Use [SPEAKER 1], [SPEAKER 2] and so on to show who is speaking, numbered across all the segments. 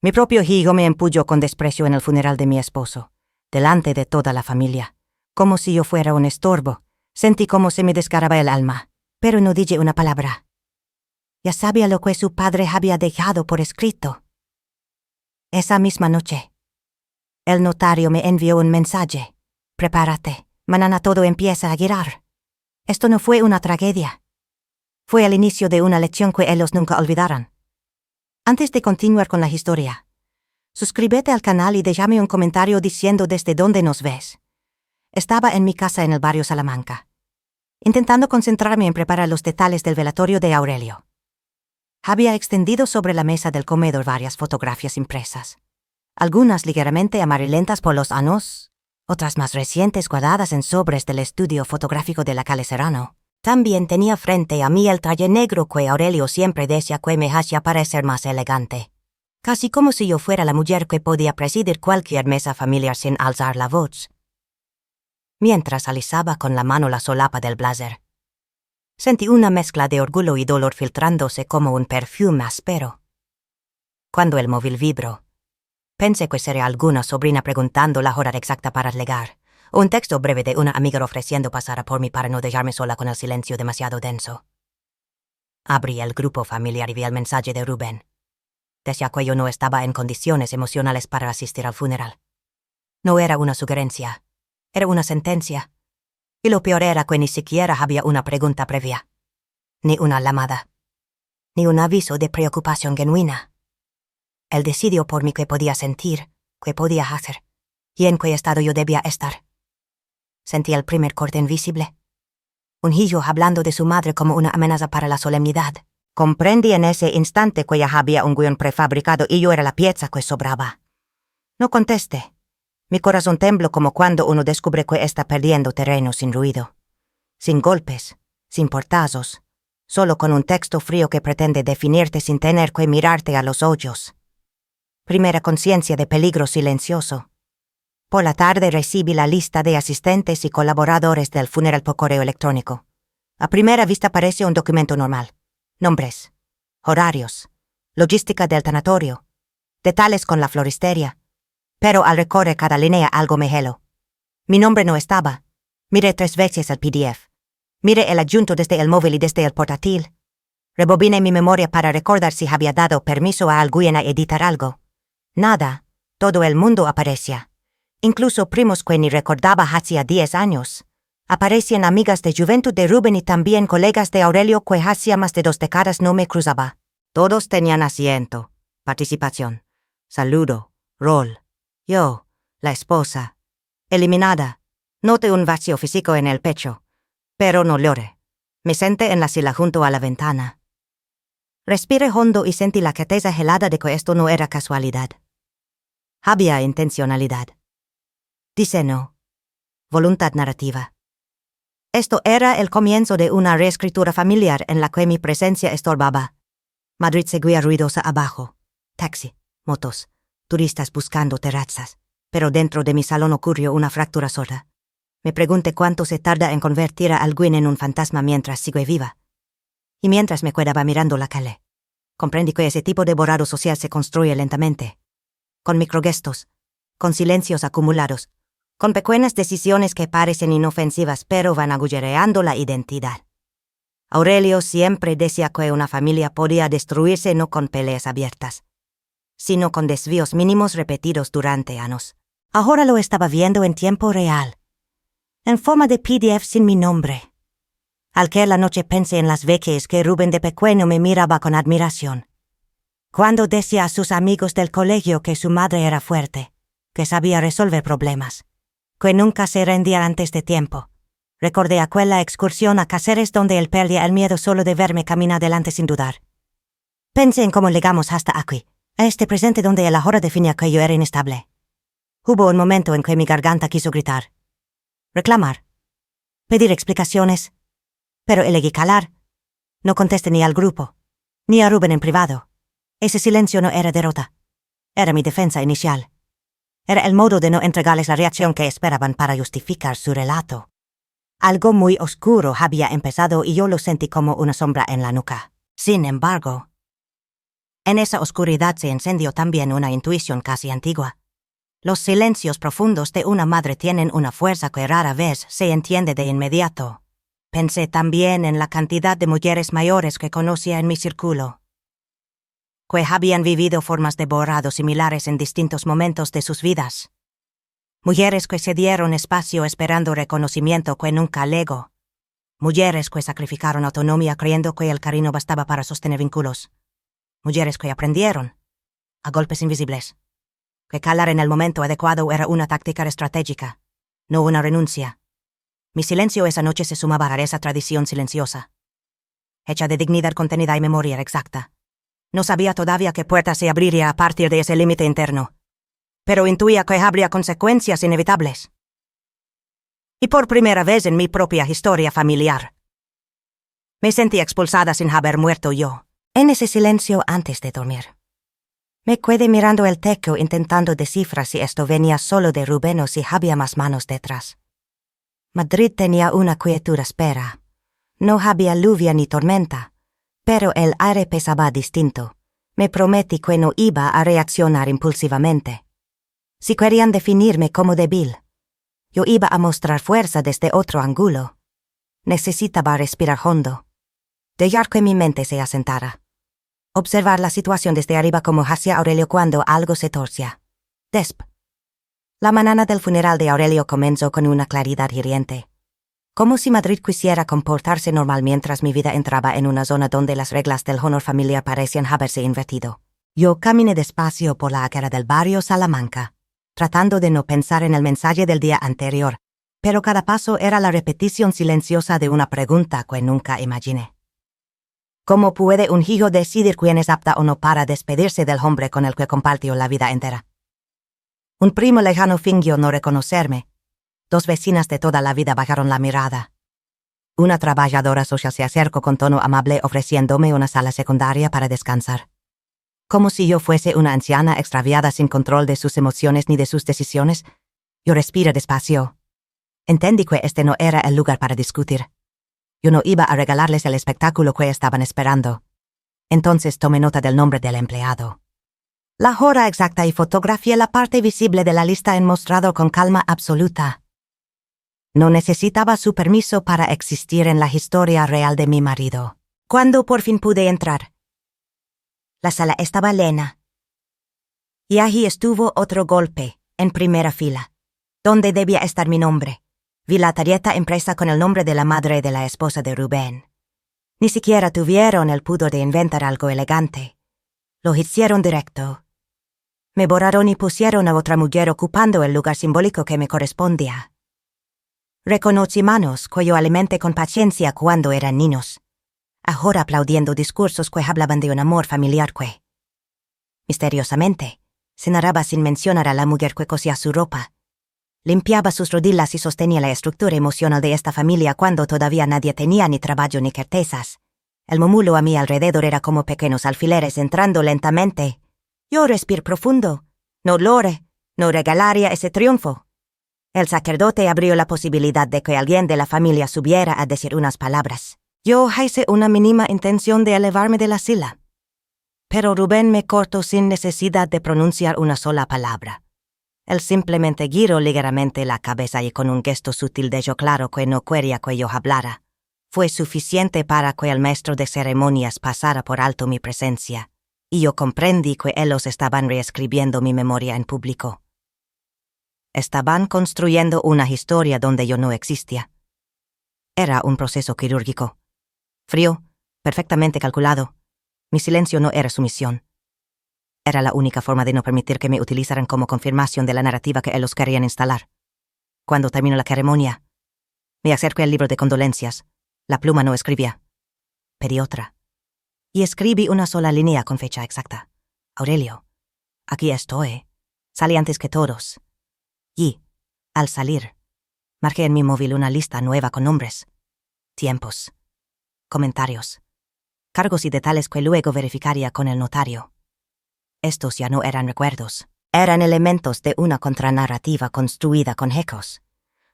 [SPEAKER 1] Mi propio hijo me empulló con desprecio en el funeral de mi esposo, delante de toda la familia, como si yo fuera un estorbo. Sentí como se me desgarraba el alma, pero no dije una palabra. Ya sabía lo que su padre había dejado por escrito. Esa misma noche, el notario me envió un mensaje. Prepárate, mañana todo empieza a girar. Esto no fue una tragedia. Fue el inicio de una lección que ellos nunca olvidarán. Antes de continuar con la historia, suscríbete al canal y déjame un comentario diciendo desde dónde nos ves. Estaba en mi casa en el barrio Salamanca, intentando concentrarme en preparar los detalles del velatorio de Aurelio. Había extendido sobre la mesa del comedor varias fotografías impresas, algunas ligeramente amarillentas por los años, otras más recientes guardadas en sobres del estudio fotográfico de la calle Serrano. También tenía frente a mí el traje negro que Aurelio siempre decía que me hacía parecer más elegante, casi como si yo fuera la mujer que podía presidir cualquier mesa familiar sin alzar la voz. Mientras alisaba con la mano la solapa del blazer, sentí una mezcla de orgullo y dolor filtrándose como un perfume áspero. Cuando el móvil vibró, pensé que sería alguna sobrina preguntando la hora exacta para llegar, o un texto breve de una amiga ofreciendo pasar por mí para no dejarme sola con el silencio demasiado denso. Abrí el grupo familiar y vi el mensaje de Rubén. Decía que yo no estaba en condiciones emocionales para asistir al funeral. No era una sugerencia, era una sentencia. Y lo peor era que ni siquiera había una pregunta previa, ni una llamada, ni un aviso de preocupación genuina. Él decidió por mí qué podía sentir, qué podía hacer, y en qué estado yo debía estar. Sentí el primer corte invisible. Un hijo hablando de su madre como una amenaza para la solemnidad. Comprendí en ese instante que ya había un guión prefabricado y yo era la pieza que sobraba. No contesté. Mi corazón tembló como cuando uno descubre que está perdiendo terreno sin ruido, sin golpes, sin portazos, solo con un texto frío que pretende definirte sin tener que mirarte a los ojos. Primera conciencia de peligro silencioso. Por la tarde recibí la lista de asistentes y colaboradores del funeral por correo electrónico. A primera vista parece un documento normal. Nombres, horarios, logística del tanatorio, detalles con la floristeria. Pero al recorrer cada línea algo me heló. Mi nombre no estaba. Miré 3 veces el PDF. Miré el adjunto desde el móvil y desde el portátil. Rebobiné mi memoria para recordar si había dado permiso a alguien a editar algo. Nada. Todo el mundo aparecía. Incluso primos que ni recordaba hacía 10 años. Aparecían amigas de juventud de Rubén y también colegas de Aurelio que hacía más de 2 décadas no me cruzaba. Todos tenían asiento, participación, saludo, rol. Yo, la esposa, eliminada. Noté un vacío físico en el pecho, pero no lloré. Me senté en la silla junto a la ventana. Respiré hondo y sentí la certeza helada de que esto no era casualidad. Había intencionalidad. Diseño. Voluntad narrativa. Esto era el comienzo de una reescritura familiar en la que mi presencia estorbaba. Madrid seguía ruidosa abajo. Taxi, motos, turistas buscando terrazas. Pero dentro de mi salón ocurrió una fractura sorda. Me pregunté cuánto se tarda en convertir a alguien en un fantasma mientras sigue viva. Y mientras me quedaba mirando la calle, comprendí que ese tipo de borrado social se construye lentamente. Con microgestos, con silencios acumulados, con pequeñas decisiones que parecen inofensivas pero van agujereando la identidad. Aurelio siempre decía que una familia podía destruirse no con peleas abiertas, sino con desvíos mínimos repetidos durante años. Ahora lo estaba viendo en tiempo real, en forma de PDF sin mi nombre. Aquella noche pensé en las veces que Rubén de pequeño me miraba con admiración. Cuando decía a sus amigos del colegio que su madre era fuerte, que sabía resolver problemas, que nunca se rendía antes de tiempo. Recordé aquella excursión a Cáceres donde él perdía el miedo solo de verme caminar adelante sin dudar. Pensé en cómo llegamos hasta aquí, a este presente donde él ahora definía que yo era inestable. Hubo un momento en que mi garganta quiso gritar, reclamar, pedir explicaciones, pero elegí calar. No contesté ni al grupo, ni a Rubén en privado. Ese silencio no era derrota, era mi defensa inicial. Era el modo de no entregarles la reacción que esperaban para justificar su relato. Algo muy oscuro había empezado y yo lo sentí como una sombra en la nuca. Sin embargo, En esa oscuridad se encendió también una intuición casi antigua. Los silencios profundos de una madre tienen una fuerza que rara vez se entiende de inmediato. Pensé también en la cantidad de mujeres mayores que conocía en mi círculo, que habían vivido formas de borrado similares en distintos momentos de sus vidas. Mujeres que se dieron espacio esperando reconocimiento que nunca legó. Mujeres que sacrificaron autonomía creyendo que el cariño bastaba para sostener vínculos. Mujeres que aprendieron, a golpes invisibles, que calar en el momento adecuado era una táctica estratégica, no una renuncia. Mi silencio esa noche se sumaba a esa tradición silenciosa, hecha de dignidad contenida y memoria exacta. No sabía todavía qué puerta se abriría a partir de ese límite interno, pero intuía que habría consecuencias inevitables. Y por primera vez en mi propia historia familiar, me sentí expulsada sin haber muerto yo, en ese silencio antes de dormir. Me quedé mirando el techo intentando descifrar si esto venía solo de Rubén o si había más manos detrás. Madrid tenía una quietud áspera. No había lluvia ni tormenta, pero el aire pesaba distinto. Me prometí que no iba a reaccionar impulsivamente. Si querían definirme como débil, yo iba a mostrar fuerza desde otro ángulo. Necesitaba respirar hondo, dejar que mi mente se asentara. Observar la situación desde arriba como hacía Aurelio cuando algo se torcía. La mañana del funeral de Aurelio comenzó con una claridad hiriente. Como si Madrid quisiera comportarse normal mientras mi vida entraba en una zona donde las reglas del honor familiar parecían haberse invertido. Yo caminé despacio por la acera del barrio Salamanca, tratando de no pensar en el mensaje del día anterior, pero cada paso era la repetición silenciosa de una pregunta que nunca imaginé. ¿Cómo puede un hijo decidir quién es apta o no para despedirse del hombre con el que compartió la vida entera? Un primo lejano fingió no reconocerme. 2 vecinas de toda la vida bajaron la mirada. Una trabajadora social se acercó con tono amable ofreciéndome una sala secundaria para descansar. Como si yo fuese una anciana extraviada sin control de sus emociones ni de sus decisiones, yo respiré despacio. Entendí que este no era el lugar para discutir. Yo no iba a regalarles el espectáculo que estaban esperando. Entonces tomé nota del nombre del empleado, la hora exacta y fotografié la parte visible de la lista en mostrador con calma absoluta. No necesitaba su permiso para existir en la historia real de mi marido. Cuando por fin pude entrar, la sala estaba llena. Y allí estuvo otro golpe, en primera fila, donde debía estar mi nombre. Vi la tarjeta impresa con el nombre de la madre de la esposa de Rubén. Ni siquiera tuvieron el pudor de inventar algo elegante. Lo hicieron directo. Me borraron y pusieron a otra mujer ocupando el lugar simbólico que me correspondía. Reconocí manos que yo alimenté con paciencia cuando eran niños, ahora aplaudiendo discursos que hablaban de un amor familiar que, misteriosamente, se narraba sin mencionar a la mujer que cosía su ropa. Limpiaba sus rodillas y sostenía la estructura emocional de esta familia cuando todavía nadie tenía ni trabajo ni certezas. El murmullo a mi alrededor era como pequeños alfileres entrando lentamente. Yo respiré profundo. No lore, no regalaría ese triunfo. El sacerdote abrió la posibilidad de que alguien de la familia subiera a decir unas palabras. Yo hice una mínima intención de elevarme de la silla. Pero Rubén me cortó sin necesidad de pronunciar una sola palabra. Él simplemente giró ligeramente la cabeza y con un gesto sutil dejó claro que no quería que yo hablara. Fue suficiente para que el maestro de ceremonias pasara por alto mi presencia, y yo comprendí que ellos estaban reescribiendo mi memoria en público. Estaban construyendo una historia donde yo no existía. Era un proceso quirúrgico. Frío, perfectamente calculado. Mi silencio no era sumisión. Era la única forma de no permitir que me utilizaran como confirmación de la narrativa que ellos querían instalar. Cuando terminó la ceremonia, me acerqué al libro de condolencias. La pluma no escribía. Pedí otra. Y escribí una sola línea con fecha exacta. Aurelio, aquí estoy. Salí antes que todos. Y, al salir, marqué en mi móvil una lista nueva con nombres, tiempos, comentarios, cargos y detalles que luego verificaría con el notario. Estos ya no eran recuerdos, eran elementos de una contranarrativa construida con ecos,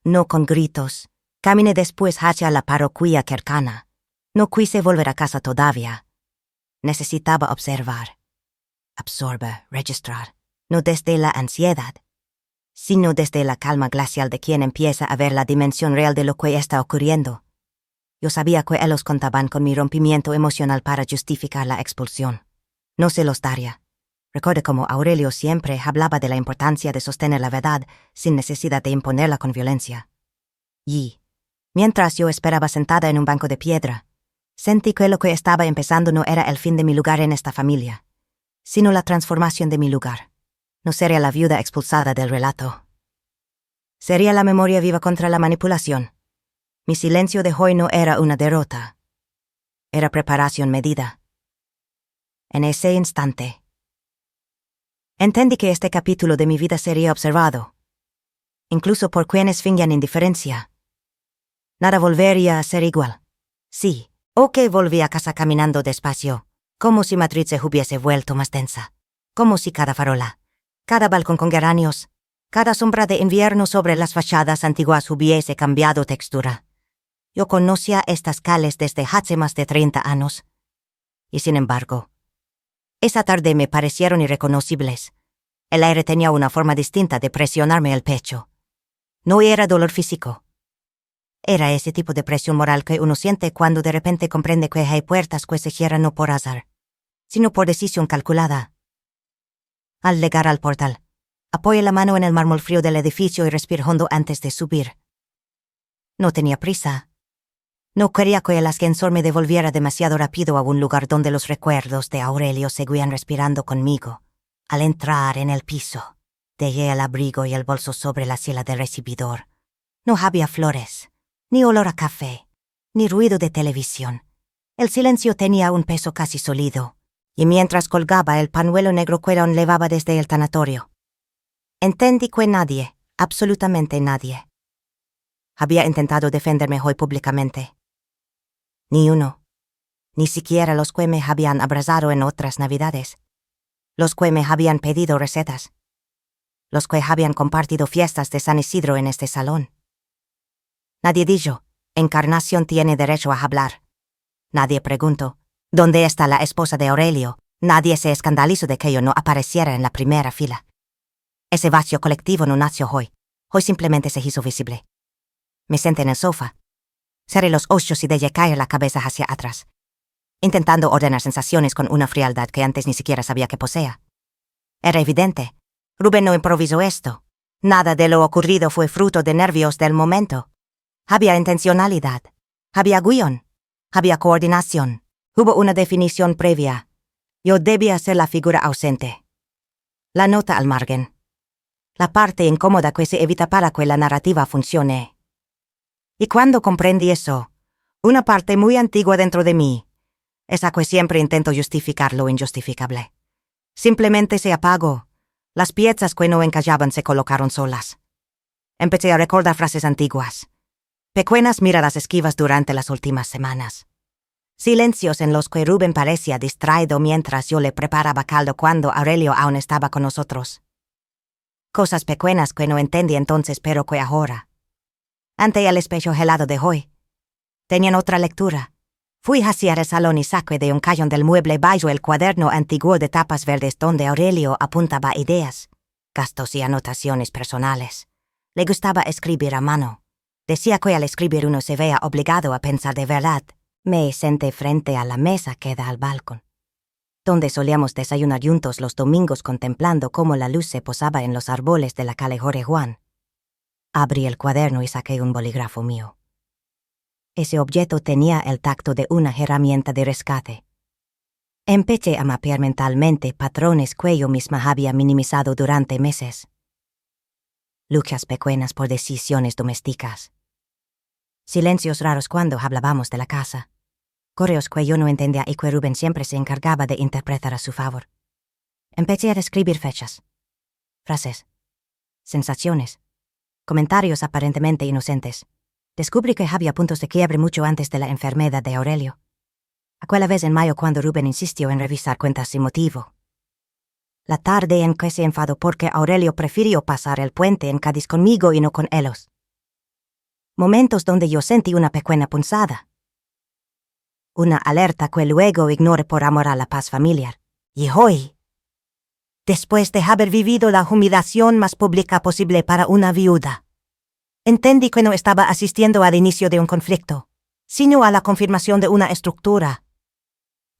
[SPEAKER 1] no con gritos. Caminé después hacia la parroquia cercana. No quise volver a casa todavía. Necesitaba observar. absorber, registrar, no desde la ansiedad, sino desde la calma glacial de quien empieza a ver la dimensión real de lo que está ocurriendo. Yo sabía que ellos contaban con mi rompimiento emocional para justificar la expulsión. No se los daría. Recuerdo cómo Aurelio siempre hablaba de la importancia de sostener la verdad sin necesidad de imponerla con violencia. Y, mientras yo esperaba sentada en un banco de piedra, sentí que lo que estaba empezando no era el fin de mi lugar en esta familia, sino la transformación de mi lugar. No sería la viuda expulsada del relato. Sería la memoria viva contra la manipulación. Mi silencio de hoy no era una derrota. Era preparación medida. En ese instante, entendí que este capítulo de mi vida sería observado, incluso por quienes fingían indiferencia. Nada volvería a ser igual. Sí, o que volví a casa caminando despacio, como si Madrid se hubiese vuelto más densa, como si cada farola, cada balcón con geranios, cada sombra de invierno sobre las fachadas antiguas hubiese cambiado textura. Yo conocía estas calles desde hace más de 30 años. Y sin embargo, esa tarde me parecieron irreconocibles. El aire tenía una forma distinta de presionarme el pecho. No era dolor físico. Era ese tipo de presión moral que uno siente cuando de repente comprende que hay puertas que se cierran no por azar, sino por decisión calculada. Al llegar al portal, apoyé la mano en el mármol frío del edificio y respiré hondo antes de subir. No tenía prisa. No quería que el ascensor me devolviera demasiado rápido a un lugar donde los recuerdos de Aurelio seguían respirando conmigo. Al entrar en el piso, dejé el abrigo y el bolso sobre la silla del recibidor. No había flores, ni olor a café, ni ruido de televisión. El silencio tenía un peso casi sólido, y mientras colgaba el pañuelo negro que aún levaba desde el tanatorio, entendí que nadie, absolutamente nadie, había intentado defenderme hoy públicamente. Ni uno, ni siquiera los que me habían abrazado en otras navidades, los que me habían pedido recetas, los que habían compartido fiestas de San Isidro en este salón. Nadie dijo, Encarnación tiene derecho a hablar. Nadie preguntó, ¿dónde está la esposa de Aurelio? Nadie se escandalizó de que yo no apareciera en la primera fila. Ese vacío colectivo no nació hoy. Hoy simplemente se hizo visible. Me senté en el sofá. Cerré los ojos y dejé caer la cabeza hacia atrás, intentando ordenar sensaciones con una frialdad que antes ni siquiera sabía que poseía. Era evidente. Rubén no improvisó esto. Nada de lo ocurrido fue fruto de nervios del momento. Había intencionalidad. Había guión. Había coordinación. Hubo una definición previa. Yo debía ser la figura ausente. La nota al margen. La parte incómoda que se evita para que la narrativa funcione. Y cuando comprendí eso, una parte muy antigua dentro de mí, esa que siempre intento justificar lo injustificable, simplemente se apagó. Las piezas que no encajaban se colocaron solas. Empecé a recordar frases antiguas, pequeñas miradas esquivas durante las últimas semanas, silencios en los que Rubén parecía distraído mientras yo le preparaba caldo cuando Aurelio aún estaba con nosotros. Cosas pequeñas que no entendí entonces pero que ahora, ante el espejo helado de hoy, tenían otra lectura. Fui hacia el salón y saqué de un cajón del mueble bajo el cuaderno antiguo de tapas verdes donde Aurelio apuntaba ideas, gastos y anotaciones personales. Le gustaba escribir a mano. Decía que al escribir uno se veía obligado a pensar de verdad. Me senté frente a la mesa que da al balcón, donde solíamos desayunar juntos los domingos contemplando cómo la luz se posaba en los árboles de la calle Jorge Juan. Abrí el cuaderno y saqué un bolígrafo mío. Ese objeto tenía el tacto de una herramienta de rescate. Empecé a mapear mentalmente patrones que yo misma había minimizado durante meses. Luchas pequeñas por decisiones domésticas. Silencios raros cuando hablábamos de la casa. Correos que yo no entendía y que Rubén siempre se encargaba de interpretar a su favor. Empecé a describir fechas, frases, sensaciones, comentarios aparentemente inocentes. Descubrí que había puntos de quiebre mucho antes de la enfermedad de Aurelio. Aquella vez en mayo cuando Rubén insistió en revisar cuentas sin motivo. La tarde en que se enfadó porque Aurelio prefirió pasar el puente en Cádiz conmigo y no con ellos. Momentos donde yo sentí una pequeña punzada. Una alerta que luego ignoré por amor a la paz familiar. Y hoy, después de haber vivido la humillación más pública posible para una viuda. Entendí que no estaba asistiendo al inicio de un conflicto, sino a la confirmación de una estructura.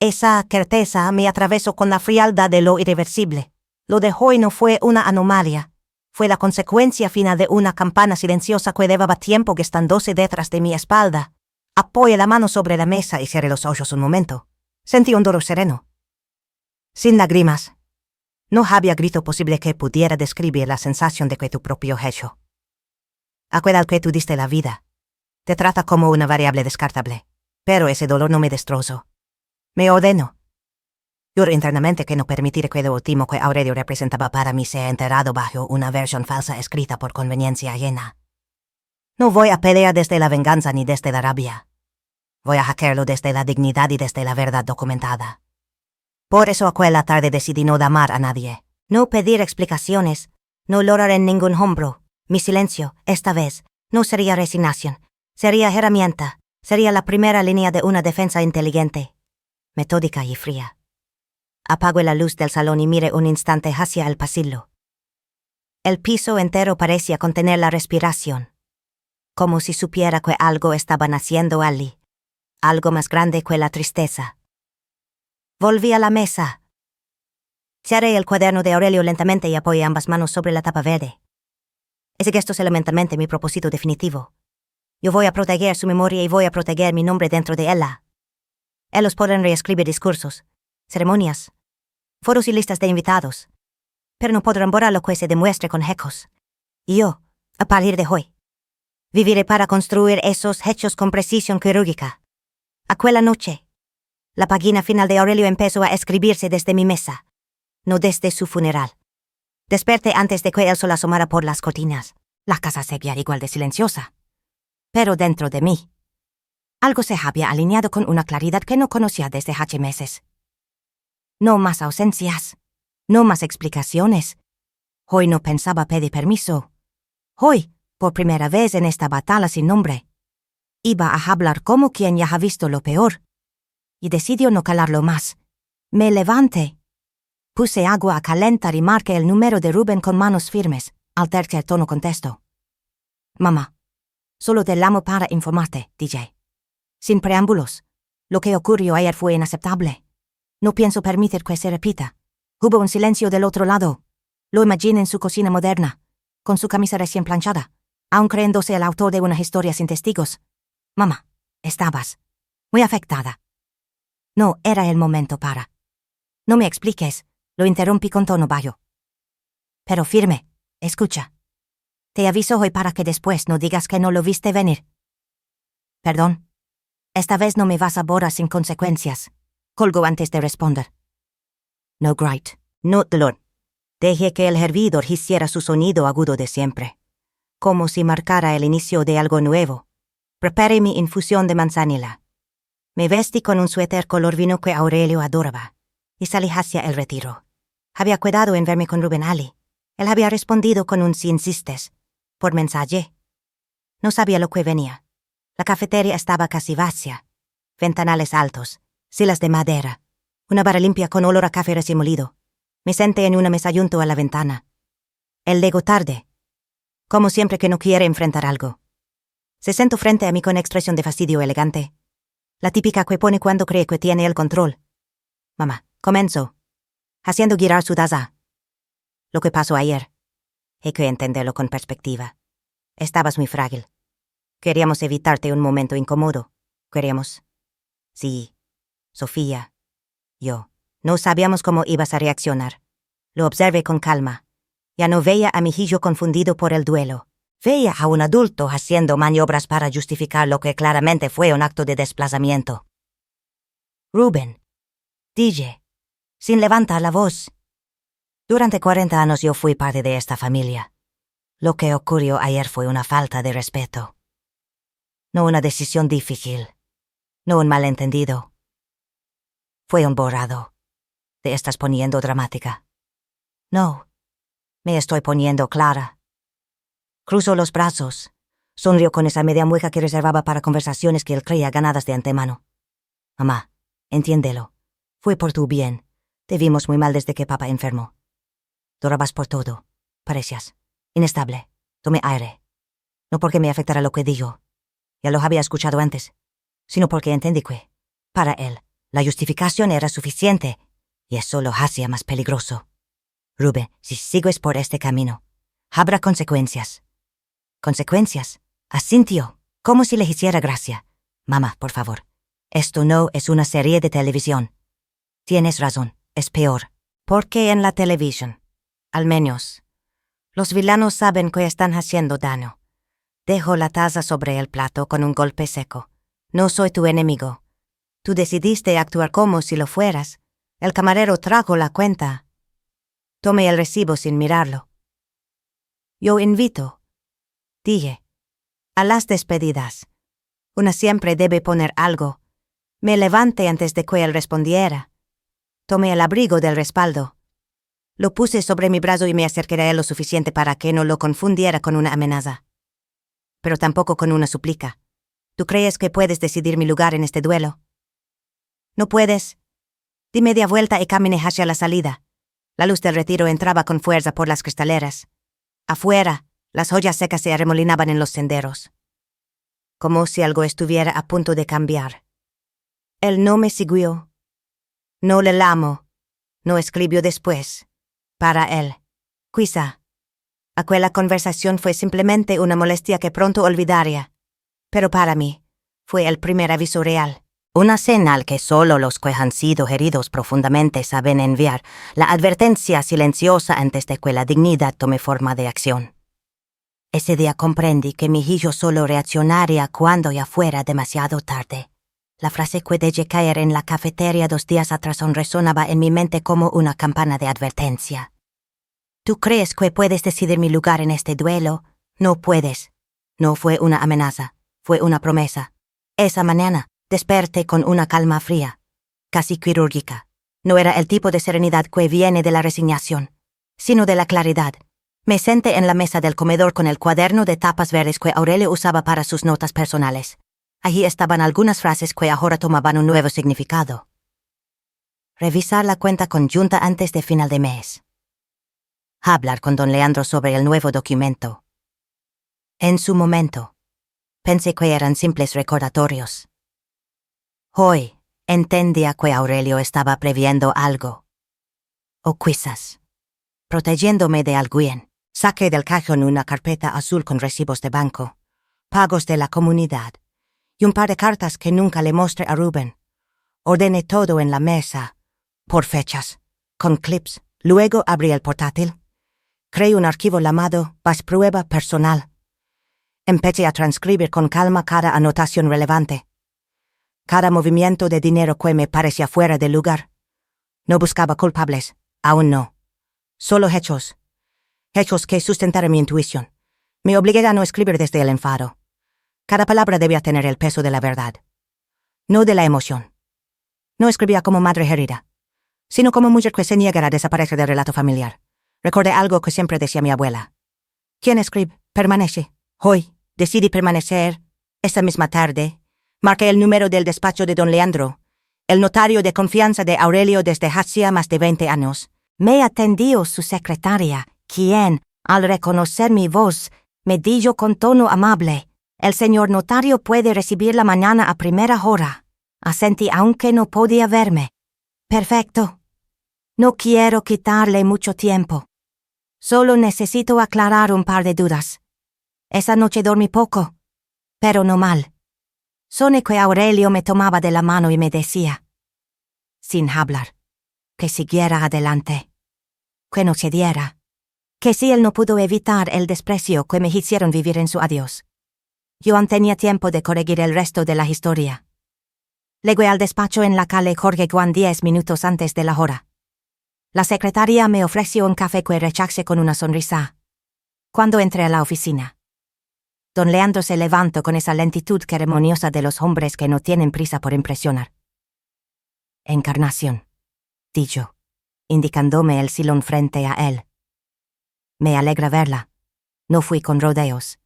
[SPEAKER 1] Esa certeza me atravesó con la frialdad de lo irreversible. Lo de hoy no fue una anomalía. Fue la consecuencia final de una campana silenciosa que llevaba tiempo gestándose detrás de mi espalda. Apoyé la mano sobre la mesa y cerré los ojos un momento. Sentí un dolor sereno. Sin lágrimas. No había grito posible que pudiera describir la sensación de que tu propio hecho. Aquel que tú diste la vida. Te trata como una variable descartable. Pero ese dolor no me destrozó. Me ordeno. Juro internamente que no permitiré que lo último que Aurelio representaba para mí sea enterrado bajo una versión falsa escrita por conveniencia ajena. No voy a pelear desde la venganza ni desde la rabia. Voy a hackearlo desde la dignidad y desde la verdad documentada. Por eso aquella tarde decidí no llamar a nadie. No pedir explicaciones. No lograr en ningún hombro. Mi silencio, esta vez, no sería resignación. Sería herramienta. Sería la primera línea de una defensa inteligente, metódica y fría. Apagué la luz del salón y miré un instante hacia el pasillo. El piso entero parecía contener la respiración, como si supiera que algo estaba naciendo allí, algo más grande que la tristeza. Volví a la mesa. Cerré el cuaderno de Aurelio lentamente y apoyé ambas manos sobre la tapa verde. Ese gesto es elementalmente mi propósito definitivo. Yo voy a proteger su memoria y voy a proteger mi nombre dentro de ella. Ellos podrán reescribir discursos, ceremonias, foros y listas de invitados, pero no podrán borrar lo que se demuestre con hechos. Y yo, a partir de hoy, viviré para construir esos hechos con precisión quirúrgica. Aquella noche, la página final de Aurelio empezó a escribirse desde mi mesa, no desde su funeral. Desperté antes de que el sol asomara por las cortinas. La casa seguía igual de silenciosa. Pero dentro de mí, algo se había alineado con una claridad que no conocía desde hace meses. No más ausencias. No más explicaciones. Hoy no pensaba pedir permiso. Hoy, por primera vez en esta batalla sin nombre, iba a hablar como quien ya ha visto lo peor. Y decidió no calarlo más. Me levanté. Puse agua a calentar y marqué el número de Rubén con manos firmes. Al tercer tono contestó. Mamá, solo te llamo para informarte, DJ. Sin preámbulos. Lo que ocurrió ayer fue inaceptable. No pienso permitir que se repita. Hubo un silencio del otro lado. Lo imaginé en su cocina moderna, con su camisa recién planchada, aun creyéndose el autor de una historia sin testigos. Mamá, estabas muy afectada. No era el momento para. No me expliques, lo interrumpí con tono bajo. Pero firme, escucha. Te aviso hoy para que después no digas que no lo viste venir. Perdón. Esta vez no me vas a borrar sin consecuencias. Colgó antes de responder. No grind, no dolor. Dejé que el hervidor hiciera su sonido agudo de siempre, como si marcara el inicio de algo nuevo. Preparé mi infusión de manzanilla. Me vestí con un suéter color vino que Aurelio adoraba, y salí hacia el retiro. Había cuidado en verme con Rubén Ali. Él había respondido con un si insistes, por mensaje. No sabía lo que venía. La cafetería estaba casi vacía. Ventanales altos, sillas de madera, una barra limpia con olor a café recién molido. Me senté en una mesa junto a la ventana. Él llegó tarde, como siempre que no quiere enfrentar algo. Se sentó frente a mí con expresión de fastidio elegante, la típica que pone cuando cree que tiene el control. Mamá, comenzó, haciendo girar su taza. Lo que pasó ayer, hay que entenderlo con perspectiva. Estabas muy frágil. Queríamos evitarte un momento incómodo. Queríamos. Sí, Sofía, yo. No sabíamos cómo ibas a reaccionar. Lo observé con calma. Ya no veía a mi hijo confundido por el duelo. Veía a un adulto haciendo maniobras para justificar lo que claramente fue un acto de desplazamiento. Rubén, DJ, sin levantar la voz. Durante 40 años yo fui parte de esta familia. Lo que ocurrió ayer fue una falta de respeto. No una decisión difícil. No un malentendido. Fue un borrado. ¿Te estás poniendo dramática? No. Me estoy poniendo clara. Cruzó los brazos. Sonrió con esa media mueca que reservaba para conversaciones que él creía ganadas de antemano. Mamá, entiéndelo. Fue por tu bien. Te vimos muy mal desde que papá enfermó. Llorabas por todo. Parecías inestable. Tomé aire. No porque me afectara lo que digo. Ya lo había escuchado antes. Sino porque entendí que, para él, la justificación era suficiente. Y eso lo hacía más peligroso. Rubén, si sigues por este camino, habrá consecuencias. ¿Consecuencias? Asintió, como si le hiciera gracia. Mamá, por favor. Esto no es una serie de televisión. Tienes razón, es peor. Porque en la televisión, al menos, los villanos saben que están haciendo daño. Dejo la taza sobre el plato con un golpe seco. No soy tu enemigo. Tú decidiste actuar como si lo fueras. El camarero trajo la cuenta. Tomé el recibo sin mirarlo. Yo invito, dije, a las despedidas. Una siempre debe poner algo. Me levanté antes de que él respondiera. Tomé el abrigo del respaldo. Lo puse sobre mi brazo y me acerqué a él lo suficiente para que no lo confundiera con una amenaza. Pero tampoco con una súplica. ¿Tú crees que puedes decidir mi lugar en este duelo? No puedes. Di media vuelta y caminé hacia la salida. La luz del retiro entraba con fuerza por las cristaleras. Afuera, las joyas secas se arremolinaban en los senderos. Como si algo estuviera a punto de cambiar. Él no me siguió. No le llamó. No escribió después. Para él. Quizá. Aquella conversación fue simplemente una molestia que pronto olvidaría. Pero para mí, fue el primer aviso real. Una señal que solo los que han sido heridos profundamente saben enviar, la advertencia silenciosa antes de que la dignidad tome forma de acción. Ese día comprendí que mi hijo solo reaccionaría cuando ya fuera demasiado tarde. La frase que dejé caer en la cafetería 2 días atrás aún resonaba en mi mente como una campana de advertencia. ¿Tú crees que puedes decidir mi lugar en este duelo? No puedes. No fue una amenaza, fue una promesa. Esa mañana, desperté con una calma fría, casi quirúrgica. No era el tipo de serenidad que viene de la resignación, sino de la claridad. Me senté en la mesa del comedor con el cuaderno de tapas verdes que Aurelio usaba para sus notas personales. Allí estaban algunas frases que ahora tomaban un nuevo significado. Revisar la cuenta conjunta antes de final de mes. Hablar con don Leandro sobre el nuevo documento. En su momento, pensé que eran simples recordatorios. Hoy, entendía que Aurelio estaba previendo algo. O quizás, protegiéndome de alguien. Saqué del cajón una carpeta azul con recibos de banco, pagos de la comunidad, y un par de cartas que nunca le mostré a Rubén. Ordené todo en la mesa, por fechas, con clips. Luego abrí el portátil. Creé un archivo llamado Prueba Personal. Empecé a transcribir con calma cada anotación relevante. Cada movimiento de dinero que me parecía fuera de lugar. No buscaba culpables, aún no. Solo hechos. Hechos que sustentaran mi intuición. Me obligué a no escribir desde el enfado. Cada palabra debía tener el peso de la verdad. No de la emoción. No escribía como madre herida, sino como mujer que se niega a desaparecer del relato familiar. Recordé algo que siempre decía mi abuela. Quien escribe, permanece. Hoy, decidí permanecer. Esa misma tarde, marqué el número del despacho de don Leandro, el notario de confianza de Aurelio desde hacía más de 20 años. Me atendió su secretaria, quien, al reconocer mi voz, me dijo con tono amable: «El señor notario puede recibirla mañana a primera hora». Asentí aunque no podía verme. Perfecto. No quiero quitarle mucho tiempo. Solo necesito aclarar un par de dudas. Esa noche dormí poco, pero no mal. Soñé que Aurelio me tomaba de la mano y me decía, sin hablar, que siguiera adelante, que no cediera, que si él no pudo evitar el desprecio que me hicieron vivir en su adiós, yo aún tenía tiempo de corregir el resto de la historia. Llegué al despacho en la calle Jorge Juan 10 minutos antes de la hora. La secretaria me ofreció un café que rechacé con una sonrisa. Cuando entré a la oficina, don Leandro se levantó con esa lentitud ceremoniosa de los hombres que no tienen prisa por impresionar. Encarnación, dijo, indicándome el sillón frente a él. Me alegra verla. No fui con rodeos.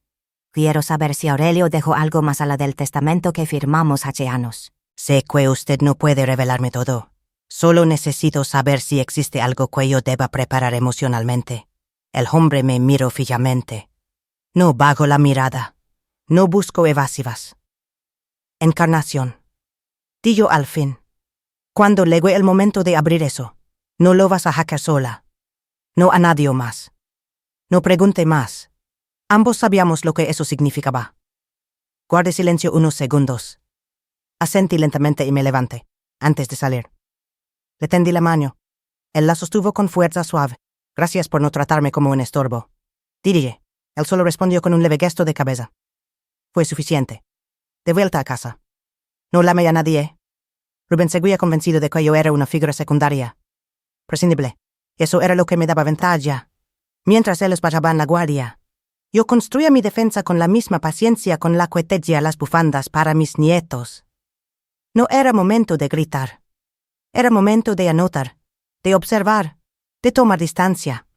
[SPEAKER 1] Quiero saber si Aurelio dejó algo más allá del testamento que firmamos hace años. Sé que usted no puede revelarme todo, Solo necesito saber si existe algo que yo deba preparar emocionalmente. El hombre me miró fijamente. No bajo la mirada. No busco evasivas. Encarnación. Di yo al fin. Cuando llegue el momento de abrir eso, no lo vas a hackear sola. No a nadie más. No pregunte más. Ambos sabíamos lo que eso significaba. Guardé silencio unos segundos. Asentí lentamente y me levanté, antes de salir. Le tendí la mano. Él la sostuvo con fuerza suave. Gracias por no tratarme como un estorbo. Dirige. Él solo respondió con un leve gesto de cabeza. Fue suficiente. De vuelta a casa. No llamé a nadie. Rubén seguía convencido de que yo era una figura secundaria. Prescindible. Eso era lo que me daba ventaja. Mientras ellos bajaban la guardia, yo construía mi defensa con la misma paciencia con la que tejía las bufandas para mis nietos. No era momento de gritar. Era momento de anotar, de observar, de tomar distancia.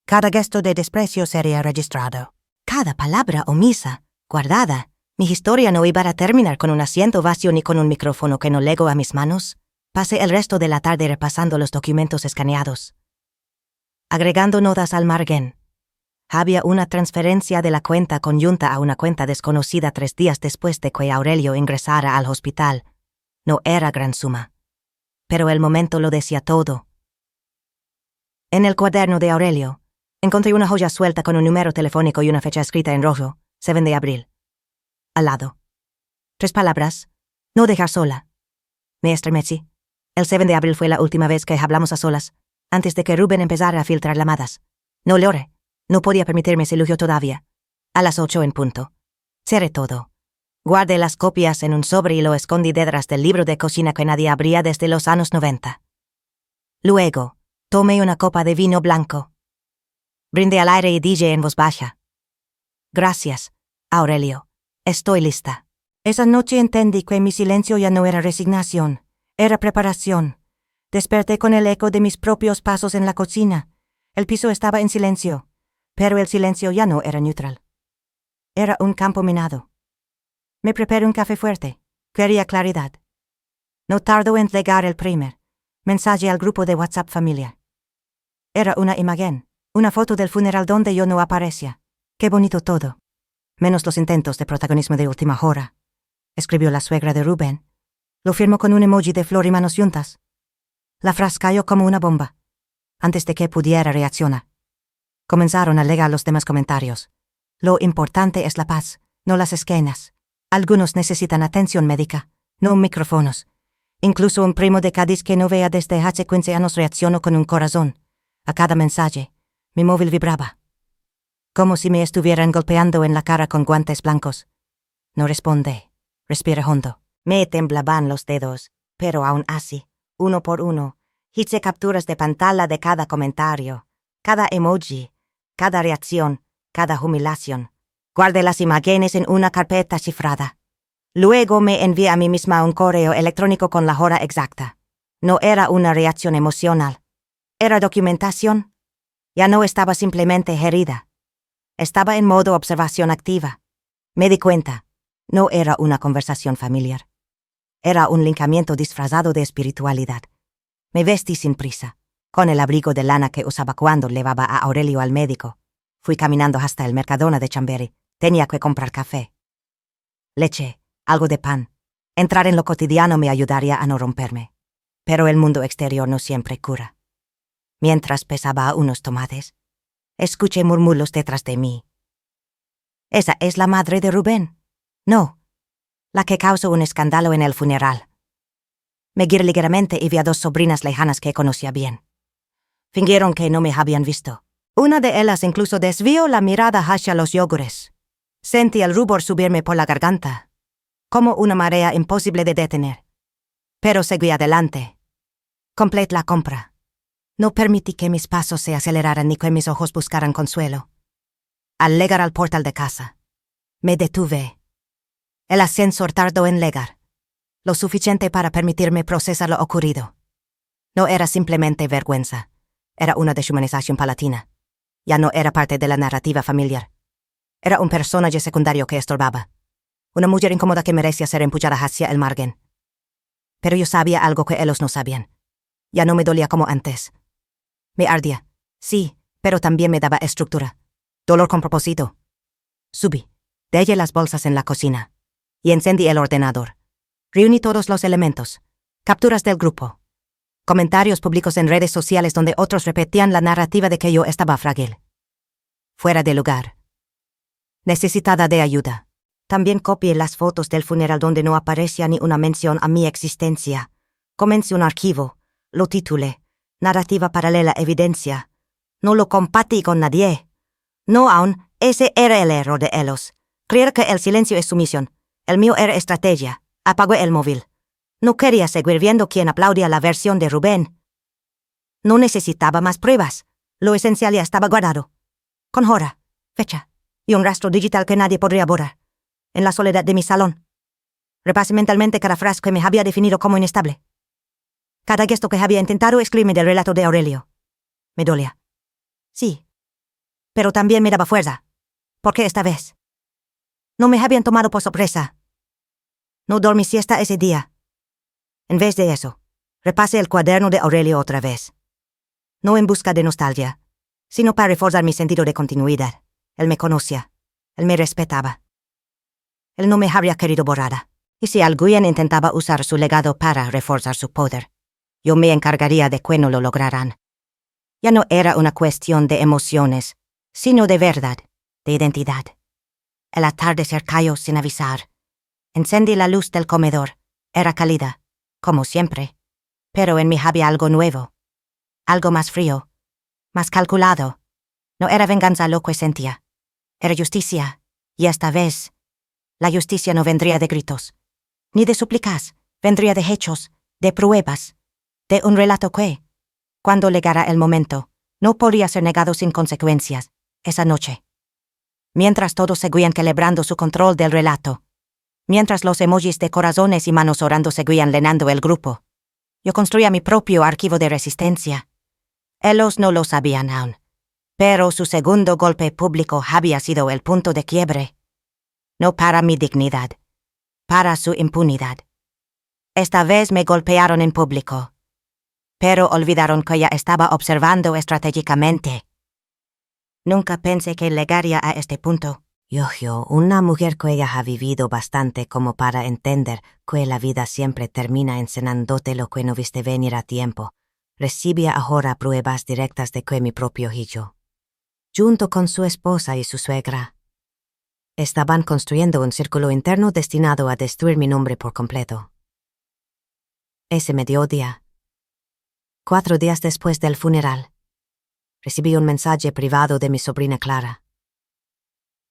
[SPEAKER 1] Cada gesto de desprecio sería registrado. Cada palabra omisa, guardada. Mi historia no iba a terminar con un asiento vacío ni con un micrófono que no llegó a mis manos. Pasé el resto de la tarde repasando los documentos escaneados, agregando notas al margen. Había una transferencia de la cuenta conjunta a una cuenta desconocida 3 días después de que Aurelio ingresara al hospital. No era gran suma, pero el momento lo decía todo. En el cuaderno de Aurelio, encontré una joya suelta con un número telefónico y una fecha escrita en rojo, 7 de abril. Al lado. 3 palabras. No dejar sola. Me estremecí. El 7 de abril fue la última vez que hablamos a solas, antes de que Rubén empezara a filtrar llamadas. No le oré. No podía permitirme ese lujo todavía. A las 8 en punto. Cerré todo. Guardé las copias en un sobre y lo escondí detrás del libro de cocina que nadie abría desde los años 90. Luego, tomé una copa de vino blanco. Brindé al aire y dije en voz baja: Gracias, Aurelio. Estoy lista. Esa noche entendí que mi silencio ya no era resignación, era preparación. Desperté con el eco de mis propios pasos en la cocina. El piso estaba en silencio, pero el silencio ya no era neutral. Era un campo minado. Me preparé un café fuerte. Quería claridad. No tardó en llegar el primer mensaje al grupo de WhatsApp familiar. Era una imagen, una foto del funeral donde yo no aparecía. Qué bonito todo. Menos los intentos de protagonismo de última hora. Escribió la suegra de Rubén. Lo firmó con un emoji de flor y manos juntas. La frase cayó como una bomba, antes de que pudiera reaccionar. Comenzaron a llegar los demás comentarios. Lo importante es la paz, no las esquenas. Algunos necesitan atención médica, no micrófonos. Incluso un primo de Cádiz que no vea desde hace 15 años reaccionó con un corazón. A cada mensaje, mi móvil vibraba. Como si me estuvieran golpeando en la cara con guantes blancos. No respondí. Respiré hondo. Me temblaban los dedos, pero aún así, uno por uno, hice capturas de pantalla de cada comentario, cada emoji, cada reacción, cada humillación. Guardé las imágenes en una carpeta cifrada. Luego me envié a mí misma un correo electrónico con la hora exacta. No era una reacción emocional. Era documentación. Ya no estaba simplemente herida. Estaba en modo observación activa. Me di cuenta. No era una conversación familiar. Era un linkamiento disfrazado de espiritualidad. Me vestí sin prisa, con el abrigo de lana que usaba cuando llevaba a Aurelio al médico. Fui caminando hasta el Mercadona de Chamberí. Tenía que comprar café, leche, algo de pan. Entrar en lo cotidiano me ayudaría a no romperme. Pero el mundo exterior no siempre cura. Mientras pesaba unos tomates, escuché murmullos detrás de mí. ¿Esa es la madre de Rubén? No, la que causó un escándalo en el funeral. Me giré ligeramente y vi a 2 sobrinas lejanas que conocía bien. Fingieron que no me habían visto. Una de ellas incluso desvió la mirada hacia los yogures. Sentí el rubor subirme por la garganta, como una marea imposible de detener. Pero seguí adelante. Completé la compra. No permití que mis pasos se aceleraran ni que mis ojos buscaran consuelo. Al llegar al portal de casa, me detuve. El ascensor tardó en llegar, lo suficiente para permitirme procesar lo ocurrido. No era simplemente vergüenza, era una deshumanización paulatina. Ya no era parte de la narrativa familiar. Era un personaje secundario que estorbaba. Una mujer incómoda que merecía ser empujada hacia el margen. Pero yo sabía algo que ellos no sabían. Ya no me dolía como antes. Me ardía, sí, pero también me daba estructura. Dolor con propósito. Subí, dejé las bolsas en la cocina y encendí el ordenador. Reuní todos los elementos, capturas del grupo, comentarios públicos en redes sociales donde otros repetían la narrativa de que yo estaba frágil. Fuera de lugar. Necesitada de ayuda. También copié las fotos del funeral donde no aparecía ni una mención a mi existencia. Comencé un archivo, lo titulé Narrativa Paralela Evidencia. No lo compartí con nadie. No aún, ese era el error de ellos. Creer que el silencio es sumisión. El mío era estrategia. Apagué el móvil. No quería seguir viendo quién aplaudía la versión de Rubén. No necesitaba más pruebas. Lo esencial ya estaba guardado. Con hora, fecha y un rastro digital que nadie podría borrar. En la soledad de mi salón. Repasé mentalmente cada frase que me había definido como inestable. Cada gesto que había intentado escribirme del relato de Aurelio. Me dolía. Sí. Pero también me daba fuerza. Porque esta vez no me habían tomado por sorpresa. No dormí siesta ese día. En vez de eso, repasé el cuaderno de Aurelio otra vez. No en busca de nostalgia, sino para reforzar mi sentido de continuidad. Él me conocía. Él me respetaba. Él no me habría querido borrada. Y si alguien intentaba usar su legado para reforzar su poder, yo me encargaría de que no lo lograran. Ya no era una cuestión de emociones, sino de verdad, de identidad. El atardecer cayó sin avisar. Encendí la luz del comedor. Era cálida, como siempre. Pero en mí había algo nuevo. Algo más frío. Más calculado. No era venganza lo que sentía. Era justicia. Y esta vez, la justicia no vendría de gritos. Ni de súplicas. Vendría de hechos, de pruebas. De un relato que, cuando llegara el momento, no podría ser negado sin consecuencias. Esa noche. Mientras todos seguían celebrando su control del relato. Mientras los emojis de corazones y manos orando seguían llenando el grupo. Yo construía mi propio archivo de resistencia. Ellos no lo sabían aún. Pero su segundo golpe público había sido el punto de quiebre. No para mi dignidad. Para su impunidad. Esta vez me golpearon en público. Pero olvidaron que ya estaba observando estratégicamente. Nunca pensé que llegaría a este punto. Yo, una mujer que ya ha vivido bastante como para entender que la vida siempre termina enseñándote lo que no viste venir a tiempo, recibía ahora pruebas directas de que mi propio hijo, junto con su esposa y su suegra, estaban construyendo un círculo interno destinado a destruir mi nombre por completo. Ese mediodía, 4 días después del funeral, recibí un mensaje privado de mi sobrina Clara.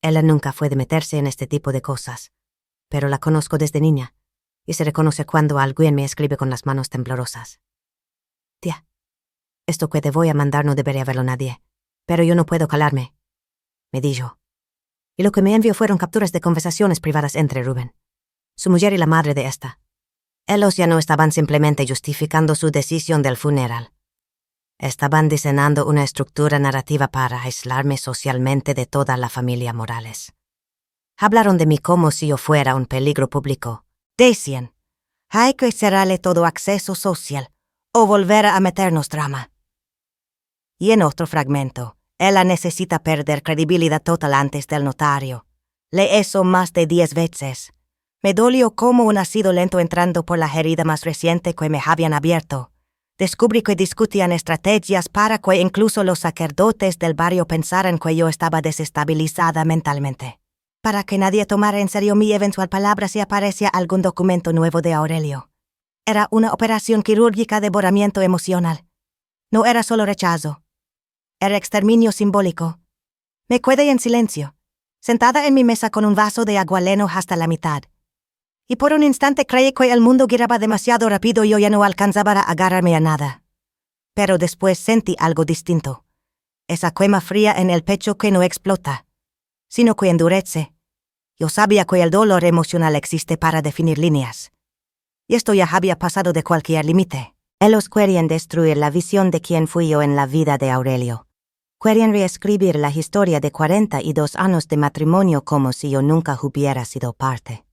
[SPEAKER 1] Ella nunca fue de meterse en este tipo de cosas, pero la conozco desde niña, y se reconoce cuando alguien me escribe con las manos temblorosas. Tía, esto que te voy a mandar no debería verlo nadie, pero yo no puedo calarme, me dijo. Y lo que me envió fueron capturas de conversaciones privadas entre Rubén, su mujer y la madre de esta. Ellos ya no estaban simplemente justificando su decisión del funeral. Estaban diseñando una estructura narrativa para aislarme socialmente de toda la familia Morales. Hablaron de mí como si yo fuera un peligro público. Decían, hay que cerrarle todo acceso social o volver a meternos drama. Y en otro fragmento, ella necesita perder credibilidad total antes del notario. Le hizo más de 10 veces. Me dolió como un ácido lento entrando por la herida más reciente que me habían abierto. Descubrí que discutían estrategias para que incluso los sacerdotes del barrio pensaran que yo estaba desestabilizada mentalmente. Para que nadie tomara en serio mi eventual palabra si aparecía algún documento nuevo de Aurelio. Era una operación quirúrgica de borramiento emocional. No era solo rechazo. Era exterminio simbólico. Me quedé en silencio, sentada en mi mesa con un vaso de agua leno hasta la mitad. Y por un instante creí que el mundo giraba demasiado rápido y yo ya no alcanzaba a agarrarme a nada. Pero después sentí algo distinto. Esa quema fría en el pecho que no explota, sino que endurece. Yo sabía que el dolor emocional existe para definir líneas. Y esto ya había pasado de cualquier límite. Ellos querían destruir la visión de quién fui yo en la vida de Aurelio. Querían reescribir la historia de 42 años de matrimonio como si yo nunca hubiera sido parte.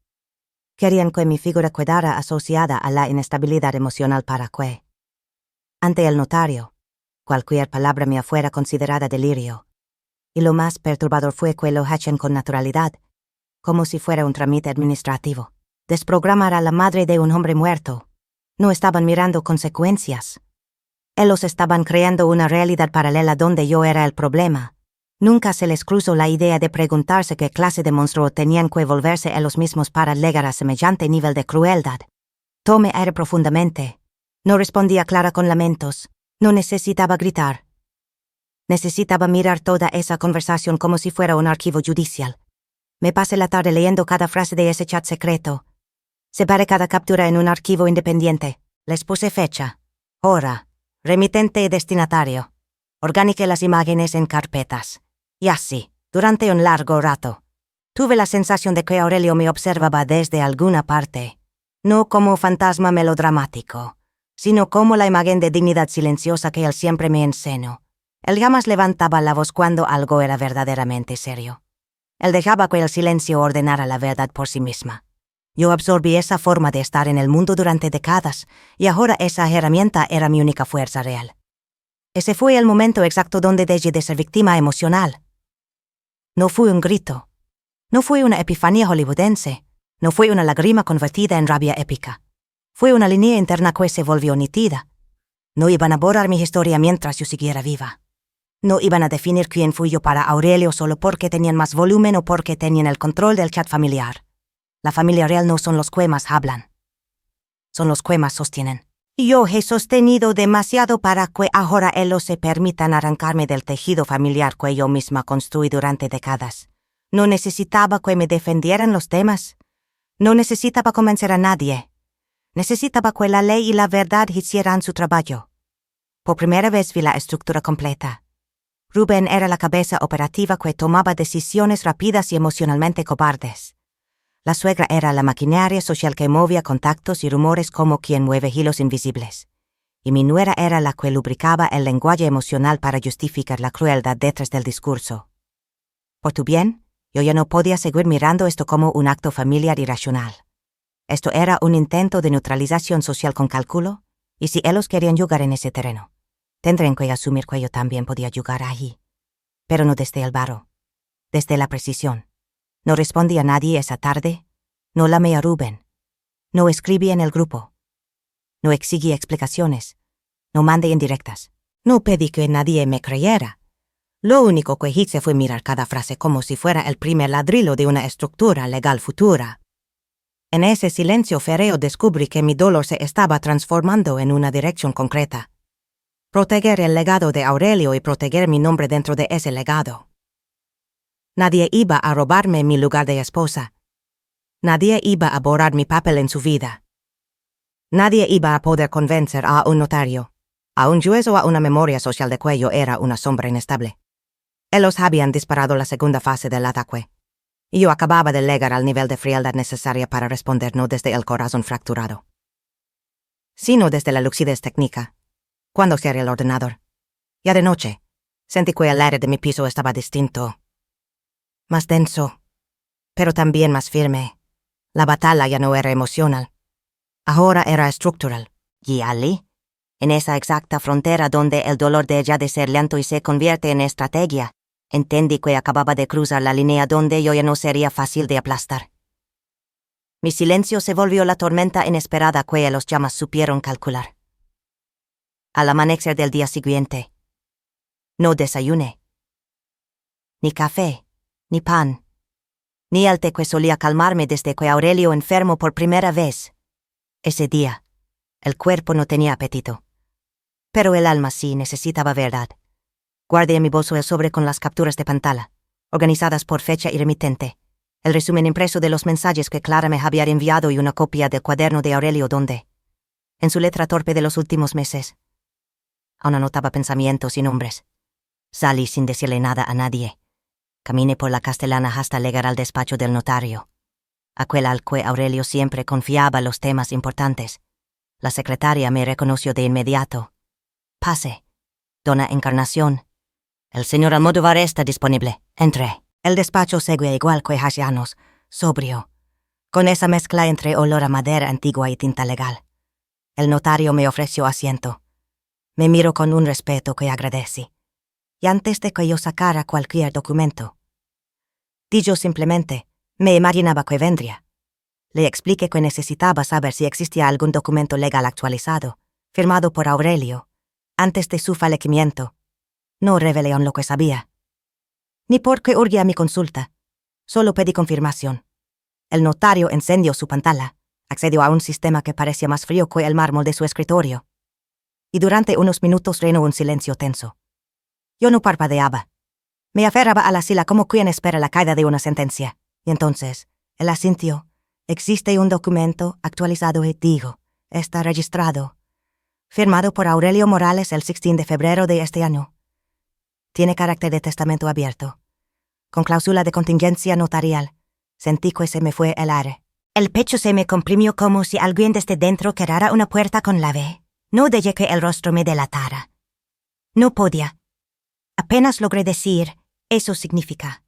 [SPEAKER 1] Querían que mi figura quedara asociada a la inestabilidad emocional para que, ante el notario, cualquier palabra mía fuera considerada delirio. Y lo más perturbador fue que lo hacían con naturalidad, como si fuera un trámite administrativo. Desprogramar a la madre de un hombre muerto. No estaban mirando consecuencias. Ellos estaban creando una realidad paralela donde yo era el problema. Nunca se les cruzó la idea de preguntarse qué clase de monstruo tenían que volverse ellos mismos para llegar a semejante nivel de crueldad. Tomé aire profundamente. No respondía Clara con lamentos. No necesitaba gritar. Necesitaba mirar toda esa conversación como si fuera un archivo judicial. Me pasé la tarde leyendo cada frase de ese chat secreto. Separé cada captura en un archivo independiente. Les puse fecha, hora, remitente y destinatario. Organiqué las imágenes en carpetas. Y así, durante un largo rato, tuve la sensación de que Aurelio me observaba desde alguna parte, no como fantasma melodramático, sino como la imagen de dignidad silenciosa que él siempre me enseñó. Él jamás levantaba la voz cuando algo era verdaderamente serio. Él dejaba que el silencio ordenara la verdad por sí misma. Yo absorbí esa forma de estar en el mundo durante décadas, y ahora esa herramienta era mi única fuerza real. Ese fue el momento exacto donde dejé de ser víctima emocional. No fue un grito. No fue una epifanía hollywoodense. No fue una lágrima convertida en rabia épica. Fue una línea interna que se volvió nítida. No iban a borrar mi historia mientras yo siguiera viva. No iban a definir quién fui yo para Aurelio solo porque tenían más volumen o porque tenían el control del chat familiar. La familia real no son los que más hablan. Son los que más sostienen. Yo he sostenido demasiado para que ahora ellos se permitan arrancarme del tejido familiar que yo misma construí durante décadas. No necesitaba que me defendieran los temas. No necesitaba convencer a nadie. Necesitaba que la ley y la verdad hicieran su trabajo. Por primera vez vi la estructura completa. Rubén era la cabeza operativa que tomaba decisiones rápidas y emocionalmente cobardes. La suegra era la maquinaria social que movía contactos y rumores como quien mueve hilos invisibles. Y mi nuera era la que lubricaba el lenguaje emocional para justificar la crueldad detrás del discurso. Por tu bien, yo ya no podía seguir mirando esto como un acto familiar irracional. Esto era un intento de neutralización social con cálculo, y si ellos querían jugar en ese terreno, tendrían que asumir que yo también podía jugar allí. Pero no desde el varo, desde la precisión. No respondí a nadie esa tarde, no llamé a Rubén, no escribí en el grupo, no exigí explicaciones, no mandé indirectas, no pedí que nadie me creyera. Lo único que hice fue mirar cada frase como si fuera el primer ladrillo de una estructura legal futura. En ese silencio férreo descubrí que mi dolor se estaba transformando en una dirección concreta. Proteger el legado de Aurelio y proteger mi nombre dentro de ese legado. Nadie iba a robarme mi lugar de esposa. Nadie iba a borrar mi papel en su vida. Nadie iba a poder convencer a un notario, a un juez o a una memoria social de que yo era una sombra inestable. Ellos habían disparado la segunda fase del ataque, y yo acababa de llegar al nivel de frialdad necesaria para responder no desde el corazón fracturado, sino desde la lucidez técnica. Cuando cerré el ordenador, ya de noche, sentí que el aire de mi piso estaba distinto. Más denso, pero también más firme. La batalla ya no era emocional. Ahora era estructural. Y allí, en esa exacta frontera donde el dolor deja de ser lento y se convierte en estrategia, entendí que acababa de cruzar la línea donde yo ya no sería fácil de aplastar. Mi silencio se volvió la tormenta inesperada que los llamas supieron calcular. Al amanecer del día siguiente, no desayuné. Ni café. Ni pan, ni el té que solía calmarme desde que Aurelio enfermó por primera vez. Ese día, el cuerpo no tenía apetito, pero el alma sí necesitaba verdad. Guardé en mi bolso el sobre con las capturas de pantalla, organizadas por fecha y remitente, el resumen impreso de los mensajes que Clara me había enviado y una copia del cuaderno de Aurelio donde, en su letra torpe de los últimos meses, aún anotaba pensamientos y nombres. Salí sin decirle nada a nadie. Caminé por la Castellana hasta llegar al despacho del notario, aquel al que Aurelio siempre confiaba los temas importantes. La secretaria me reconoció de inmediato. «Pase, dona Encarnación. El señor Almodóvar está disponible. Entré». El despacho seguía igual que hace años, sobrio, con esa mezcla entre olor a madera antigua y tinta legal. El notario me ofreció asiento. Me miró con un respeto que agradecí. Y antes de que yo sacara cualquier documento, yo simplemente me imaginaba que vendría. Le expliqué que necesitaba saber si existía algún documento legal actualizado, firmado por Aurelio, antes de su fallecimiento. No revelé aún lo que sabía. Ni por qué urgía mi consulta. Solo pedí confirmación. El notario encendió su pantalla, accedió a un sistema que parecía más frío que el mármol de su escritorio. Y durante unos minutos reinó un silencio tenso. Yo no parpadeaba. Me aferraba a la silla como quien espera la caída de una sentencia. Y entonces, él asintió. Existe un documento actualizado y digo, está registrado. Firmado por Aurelio Morales el 16 de febrero de este año. Tiene carácter de testamento abierto. Con cláusula de contingencia notarial. Sentí que se me fue el aire. El pecho se me comprimió como si alguien desde dentro cerrara una puerta con llave. No dejé que el rostro me delatara. No podía. Apenas logré decir, eso significa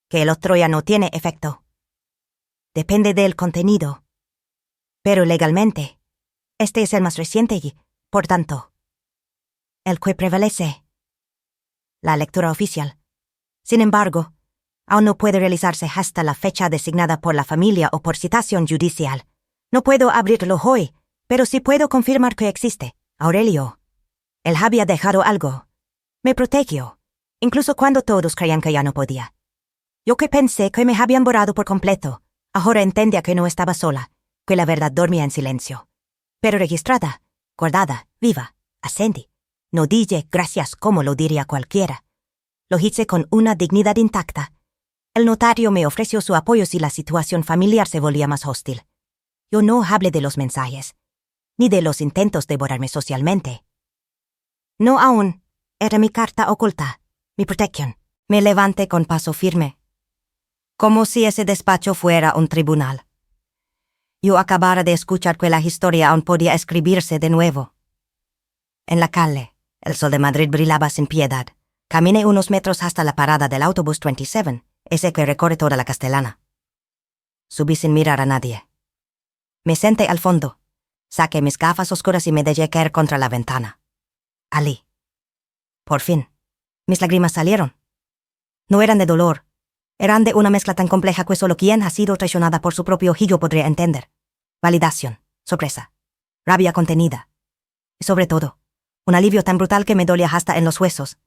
[SPEAKER 1] que el otro ya no tiene efecto. Depende del contenido. Pero legalmente, este es el más reciente y, por tanto, el que prevalece. La lectura oficial. Sin embargo, aún no puede realizarse hasta la fecha designada por la familia o por citación judicial. No puedo abrirlo hoy, pero sí puedo confirmar que existe. Aurelio. Él había dejado algo. Me protegió, incluso cuando todos creían que ya no podía. Yo que pensé que me habían borrado por completo, ahora entendía que no estaba sola, que la verdad dormía en silencio. Pero registrada, guardada, viva, ascendí. No dije gracias como lo diría cualquiera. Lo hice con una dignidad intacta. El notario me ofreció su apoyo si la situación familiar se volvía más hostil. Yo no hablé de los mensajes, ni de los intentos de borrarme socialmente. No aún. Era mi carta oculta, mi protección. Me levanté con paso firme, como si ese despacho fuera un tribunal. Yo acabara de escuchar que la historia aún podía escribirse de nuevo. En la calle, el sol de Madrid brillaba sin piedad. Caminé unos metros hasta la parada del autobús 27, ese que recorre toda la Castellana. Subí sin mirar a nadie. Me senté al fondo, saqué mis gafas oscuras y me dejé caer contra la ventana. Allí. Por fin, mis lágrimas salieron. No eran de dolor, eran de una mezcla tan compleja que solo quien ha sido traicionada por su propio hijo podría entender. Validación, sorpresa, rabia contenida. Y sobre todo, un alivio tan brutal que me dolía hasta en los huesos.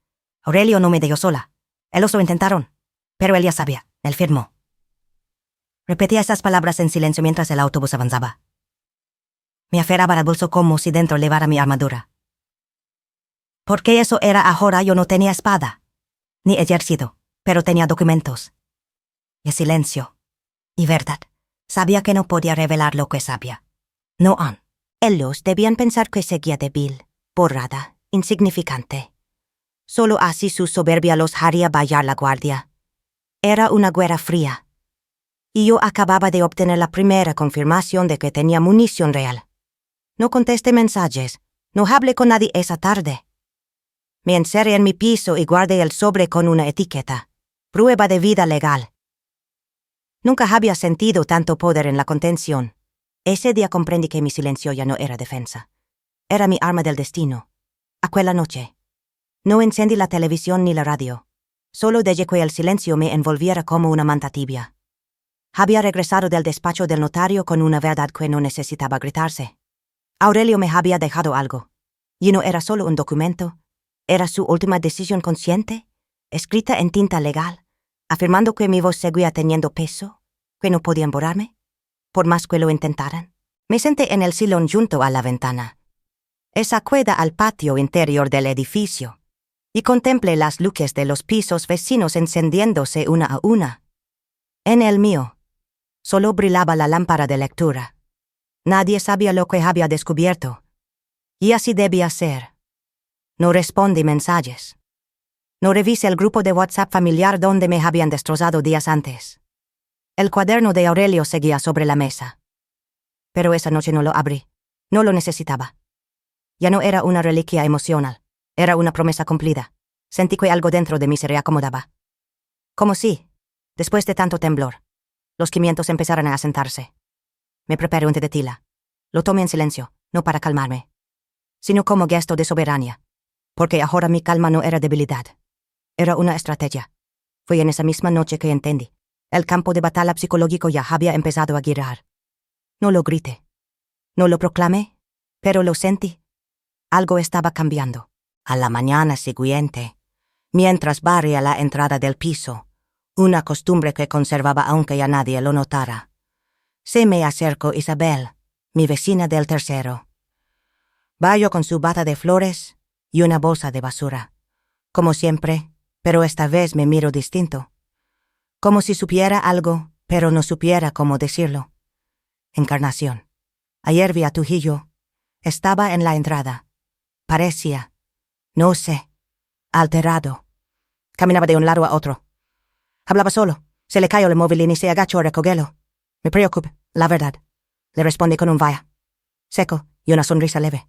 [SPEAKER 1] Aurelio no me dejó sola. Ellos lo intentaron, pero él ya sabía, él firmó. Repetía esas palabras en silencio mientras el autobús avanzaba. Me aferraba al bolso como si dentro llevara mi armadura. Porque eso era ahora yo no tenía espada, ni ejército, pero tenía documentos. Y silencio. Y verdad, sabía que no podía revelar lo que sabía. No aún. Ellos debían pensar que seguía débil, borrada, insignificante. Solo así su soberbia los haría bajar la guardia. Era una guerra fría. Y yo acababa de obtener la primera confirmación de que tenía munición real. No contesté mensajes, no hablé con nadie esa tarde. Me encerré en mi piso y guardé el sobre con una etiqueta. Prueba de vida legal. Nunca había sentido tanto poder en la contención. Ese día comprendí que mi silencio ya no era defensa. Era mi arma del destino. Aquella noche. No encendí la televisión ni la radio. Solo dejé que el silencio me envolviera como una manta tibia. Había regresado del despacho del notario con una verdad que no necesitaba gritarse. Aurelio me había dejado algo. Y no era solo un documento. Era su última decisión consciente, escrita en tinta legal, afirmando que mi voz seguía teniendo peso, que no podían borrarme, por más que lo intentaran. Me senté en el sillón junto a la ventana. Esa cueda al patio interior del edificio, y contemplé las luces de los pisos vecinos encendiéndose una a una. En el mío, solo brillaba la lámpara de lectura. Nadie sabía lo que había descubierto, y así debía ser. No respondí mensajes. No revisé el grupo de WhatsApp familiar donde me habían destrozado días antes. El cuaderno de Aurelio seguía sobre la mesa. Pero esa noche no lo abrí. No lo necesitaba. Ya no era una reliquia emocional. Era una promesa cumplida. Sentí que algo dentro de mí se reacomodaba. Como si, después de tanto temblor, Los cimientos empezaron a asentarse. Me preparé un té de tila. Lo tomé en silencio, no para calmarme, sino como gesto de soberanía. Porque ahora mi calma no era debilidad. Era una estrategia. Fue en esa misma noche que entendí. El campo de batalla psicológico ya había empezado a girar. No lo grité. No lo proclamé, pero lo sentí. Algo estaba cambiando. A la mañana siguiente, mientras barría la entrada del piso, una costumbre que conservaba aunque ya nadie lo notara, se me acercó Isabel, mi vecina del tercero. Vaya con su bata de flores y una bolsa de basura. Como siempre, pero esta vez me miro distinto. Como si supiera algo, pero no supiera cómo decirlo. Encarnación. Ayer vi a tu hijo. Estaba en la entrada. Parecía, no sé, alterado. Caminaba de un lado a otro. Hablaba solo. Se le cayó el móvil y ni se agachó a recogerlo. Me preocupa, la verdad. Le respondí con un vaya seco y una sonrisa leve.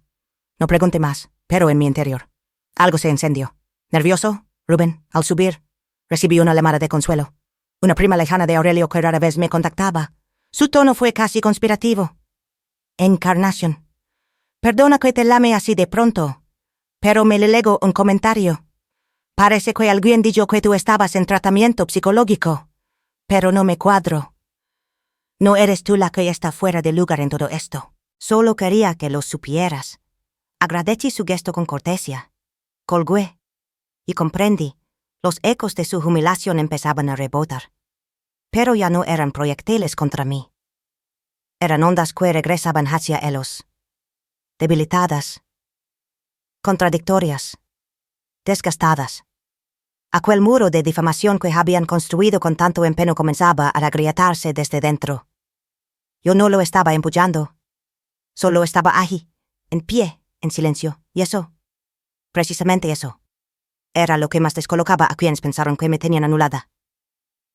[SPEAKER 1] No pregunté más, pero en mi interior algo se encendió. Nervioso, Rubén, al subir, recibí una llamada de consuelo. Una prima lejana de Aurelio que rara vez me contactaba. Su tono fue casi conspirativo. Encarnación. Perdona que te llame así de pronto, pero me le lego un comentario. Parece que alguien dijo que tú estabas en tratamiento psicológico, pero no me cuadro. No eres tú la que está fuera de lugar en todo esto. Solo quería que lo supieras. Agradecí su gesto con cortesía. Colgué y comprendí. Los ecos de su humillación empezaban a rebotar. Pero ya no eran proyectiles contra mí. Eran ondas que regresaban hacia ellos. Debilitadas, contradictorias, desgastadas. Aquel muro de difamación que habían construido con tanto empeño comenzaba a agrietarse desde dentro. Yo no lo estaba empujando. Solo estaba ahí, en pie, en silencio. Y eso, precisamente eso, era lo que más descolocaba a quienes pensaron que me tenían anulada.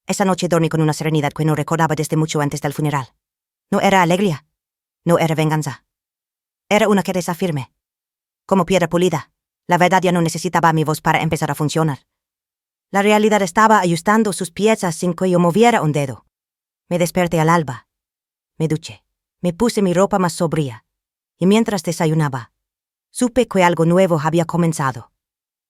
[SPEAKER 1] Esa noche dormí con una serenidad que no recordaba desde mucho antes del funeral. No era alegría, no era venganza. Era una quereza firme. Como piedra pulida, la verdad ya no necesitaba mi voz para empezar a funcionar. La realidad estaba ajustando sus piezas sin que yo moviera un dedo. Me desperté al alba. Me duché. Me puse mi ropa más sobria. Y mientras desayunaba, supe que algo nuevo había comenzado.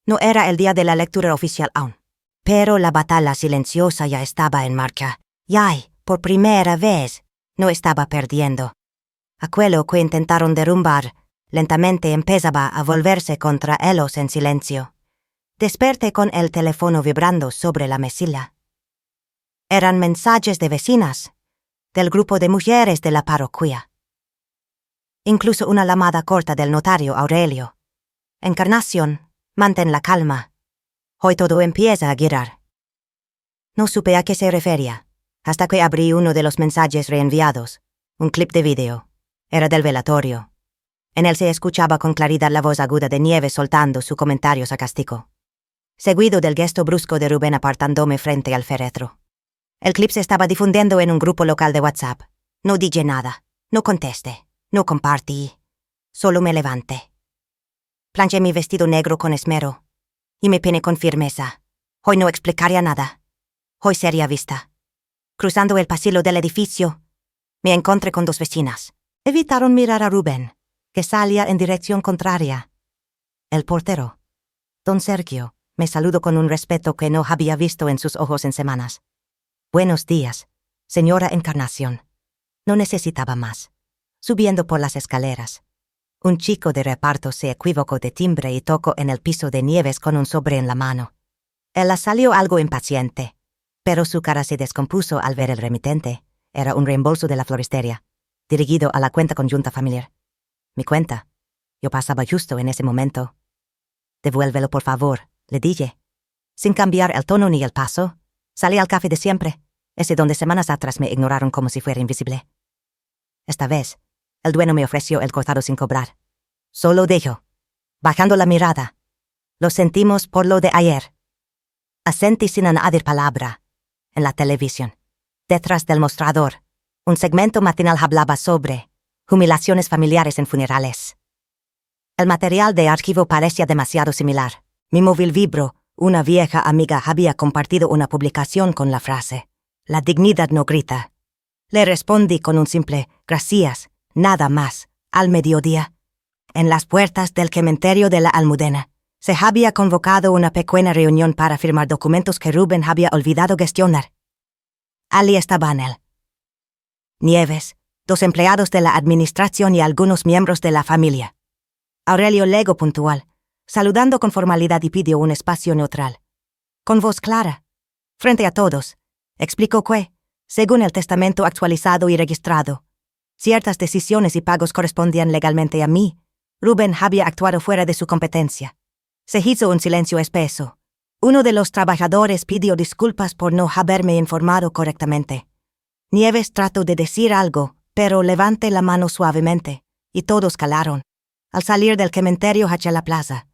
[SPEAKER 1] No era el día de la lectura oficial aún. Pero la batalla silenciosa ya estaba en marcha. Y por primera vez, no estaba perdiendo. Aquello que intentaron derrumbar lentamente empezaba a volverse contra ellos en silencio. Desperté con el teléfono vibrando sobre la mesilla. Eran mensajes de vecinas, del grupo de mujeres de la parroquia. Incluso una llamada corta del notario Aurelio. Encarnación, mantén la calma. Hoy todo empieza a girar. No supe a qué se refería, hasta que abrí uno de los mensajes reenviados, un clip de vídeo. Era del velatorio. En él se escuchaba con claridad la voz aguda de Nieves soltando su comentario sarcástico, seguido del gesto brusco de Rubén apartándome frente al féretro. El clip se estaba difundiendo en un grupo local de WhatsApp. No dije nada, no contesté, no compartí, solo me levanté. Planché mi vestido negro con esmero y me peiné con firmeza. Hoy no explicaría nada. Hoy sería vista. Cruzando el pasillo del edificio, me encontré con dos vecinas. Evitaron mirar a Rubén, que salía en dirección contraria. El portero, don Sergio, me saludó con un respeto que no había visto en sus ojos en semanas. Buenos días, señora Encarnación. No necesitaba más. Subiendo por las escaleras, un chico de reparto se equivocó de timbre y tocó en el piso de Nieves con un sobre en la mano. Ella salió algo impaciente, pero su cara se descompuso al ver el remitente. Era un reembolso de la floristería, dirigido a la cuenta conjunta familiar. Mi cuenta. Yo pasaba justo en ese momento. Devuélvelo, por favor, le dije. Sin cambiar el tono ni el paso, salí al café de siempre, ese donde semanas atrás me ignoraron como si fuera invisible. Esta vez, el dueño me ofreció el cortado sin cobrar. Solo dijo, bajando la mirada, lo sentimos por lo de ayer. Asentí sin añadir palabra. En la televisión, detrás del mostrador, un segmento matinal hablaba sobre humillaciones familiares en funerales. El material de archivo parecía demasiado similar. Mi móvil vibró. Una vieja amiga había compartido una publicación con la frase: la dignidad no grita, Le respondí con un simple gracias, nada más. Al mediodía, en las puertas del cementerio de la Almudena, se había convocado una pequeña reunión para firmar documentos que Rubén había olvidado gestionar. Allí estaban él, Nieves, 2 empleados de la administración y algunos miembros de la familia. Aurelio llegó puntual, saludando con formalidad y pidió un espacio neutral. Con voz clara, frente a todos, explicó que, según el testamento actualizado y registrado, ciertas decisiones y pagos correspondían legalmente a mí. Rubén había actuado fuera de su competencia. Se hizo un silencio espeso. Uno de los trabajadores pidió disculpas por no haberme informado correctamente. Nieves trató de decir algo, pero levanté la mano suavemente, y todos calaron. Al salir del cementerio hacia la plaza,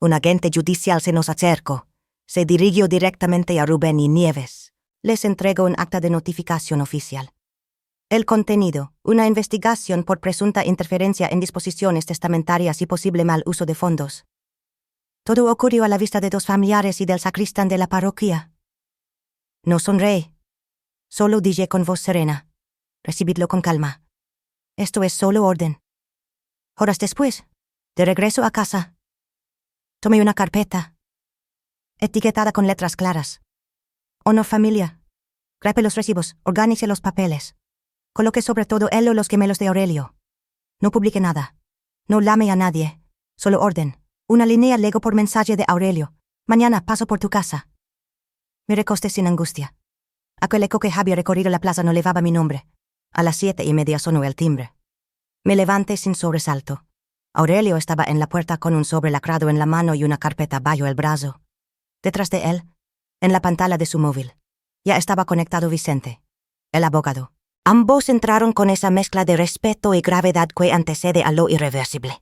[SPEAKER 1] un agente judicial se nos acercó. Se dirigió directamente a Rubén y Nieves. Les entregó un acta de notificación oficial. El contenido: una investigación por presunta interferencia en disposiciones testamentarias y posible mal uso de fondos. Todo ocurrió a la vista de 2 familiares y del sacristán de la parroquia. No sonreí. Solo dije con voz serena: recibidlo con calma. Esto es solo orden. Horas después, de regreso a casa, tomé una carpeta, etiquetada con letras claras. Honor familia. Grape los recibos, organice los papeles. Coloque sobre todo él o los gemelos de Aurelio. No publique nada. No lame a nadie. Solo orden. Una línea lego por mensaje de Aurelio: mañana paso por tu casa. Me recosté sin angustia. Aquel eco que había recorrido la plaza no levaba mi nombre. A las 7:30 sonó el timbre. Me levanté sin sobresalto. Aurelio estaba en la puerta con un sobre lacrado en la mano y una carpeta bajo el brazo. Detrás de él, en la pantalla de su móvil, ya estaba conectado Vicente, el abogado. Ambos entraron con esa mezcla de respeto y gravedad que antecede a lo irreversible.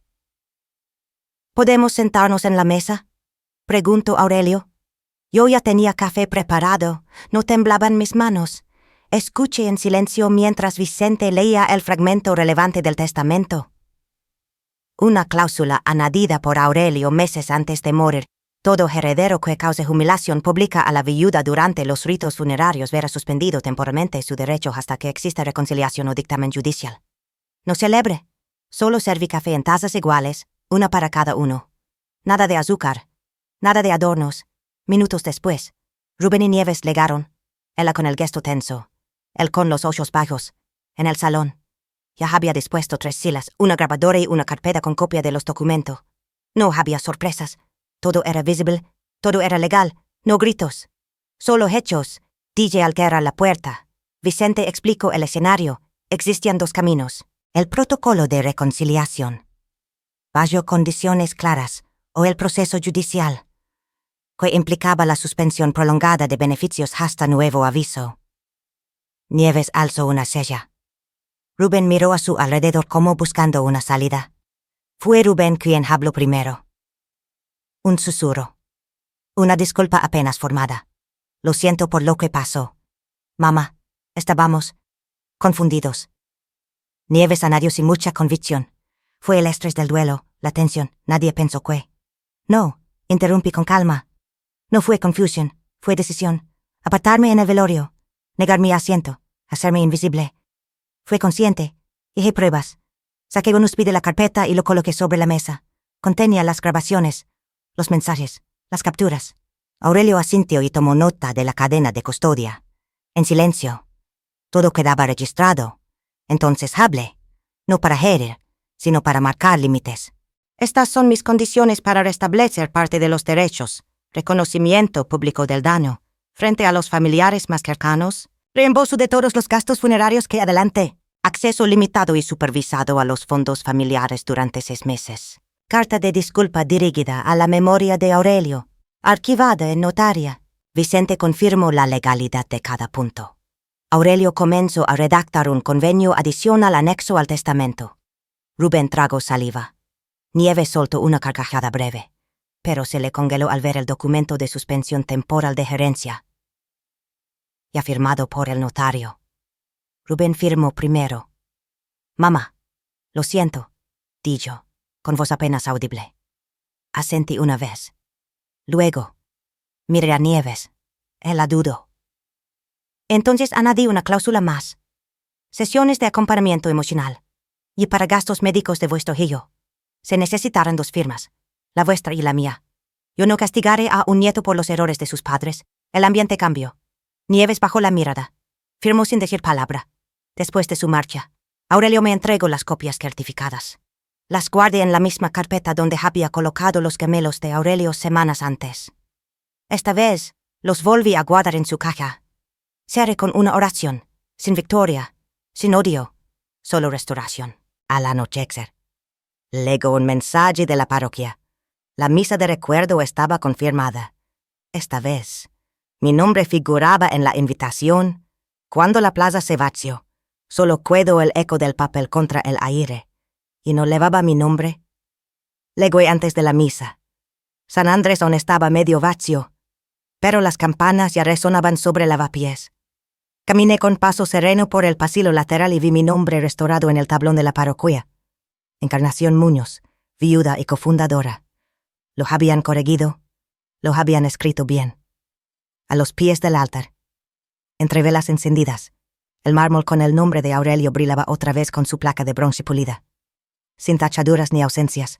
[SPEAKER 1] ¿Podemos sentarnos en la mesa?, preguntó Aurelio. Yo ya tenía café preparado, no temblaban mis manos. Escuché en silencio mientras Vicente leía el fragmento relevante del testamento. Una cláusula añadida por Aurelio meses antes de morir: todo heredero que cause humillación pública a la viuda durante los ritos funerarios verá suspendido temporalmente su derecho hasta que exista reconciliación o dictamen judicial. No celebre. Solo serví café en tazas iguales, una para cada uno. Nada de azúcar. Nada de adornos. Minutos después, Rubén y Nieves llegaron. Ella con el gesto tenso, él con los ojos bajos, en el salón. Ya había dispuesto 3 sillas, una grabadora y una carpeta con copia de los documentos. No había sorpresas. Todo era visible, todo era legal, no gritos. Solo hechos. Dije al que era la puerta. Vicente explicó el escenario. Existían 2 caminos: el protocolo de reconciliación, bajo condiciones claras, o el proceso judicial, que implicaba la suspensión prolongada de beneficios hasta nuevo aviso. Nieves alzó una ceja. Rubén miró a su alrededor como buscando una salida. Fue Rubén quien habló primero. Un susurro. Una disculpa apenas formada. Lo siento por lo que pasó. Mamá, estábamos confundidos. Nieves añadió sin mucha convicción: fue el estrés del duelo, la tensión, nadie pensó que... No, interrumpí con calma. No fue confusión, fue decisión. Apartarme en el velorio, negar mi asiento, hacerme invisible. Fue consciente. Hice pruebas. Saqué un USB de la carpeta y lo coloqué sobre la mesa. Contenía las grabaciones, los mensajes, las capturas. Aurelio asintió y tomó nota de la cadena de custodia. En silencio. Todo quedaba registrado. Entonces hablé, no para herir, sino para marcar límites. Estas son mis condiciones para restablecer parte de los derechos: reconocimiento público del daño frente a los familiares más cercanos, reembolso de todos los gastos funerarios que adelanté, acceso limitado y supervisado a los fondos familiares durante 6 meses. Carta de disculpa dirigida a la memoria de Aurelio, archivada en notaria. Vicente confirmó la legalidad de cada punto. Aurelio comenzó a redactar un convenio adicional anexo al testamento. Rubén tragó saliva. Nieves soltó una carcajada breve, pero se le congeló al ver el documento de suspensión temporal de gerencia, ya firmado por el notario. Rubén firmó primero. Mamá, lo siento, dijo, con voz apenas audible. Asentí una vez. Luego, miré a Nieves. Él la dudó. Entonces añadí una cláusula más. sesiones de acompañamiento emocional, y para gastos médicos de vuestro hijo. Se necesitarán 2 firmas, la vuestra y la mía. Yo no castigaré a un nieto por los errores de sus padres. El ambiente cambió. Nieves bajó la mirada. Firmó sin decir palabra. Después de su marcha, Aurelio me entregó las copias certificadas. Las guardé en la misma carpeta donde había colocado los gemelos de Aurelio semanas antes. Esta vez, los volví a guardar en su caja. Cerré con una oración, sin victoria, sin odio, solo restauración. Al anochecer, legó un mensaje de la parroquia. La misa de recuerdo estaba confirmada. Esta vez, mi nombre figuraba en la invitación. Cuando la plaza se vació, solo quedó el eco del papel contra el aire. Y no llevaba mi nombre. Legué antes de la misa. San Andrés aún estaba medio vacío, pero las campanas ya resonaban sobre lavapiés. Caminé con paso sereno por el pasillo lateral y vi mi nombre restaurado en el tablón de la parroquia. Encarnación Muñoz, viuda y cofundadora. Lo habían corregido, lo habían escrito bien. A los pies del altar, entre velas encendidas, el mármol con el nombre de Aurelio brillaba otra vez con su placa de bronce pulida. Sin tachaduras ni ausencias.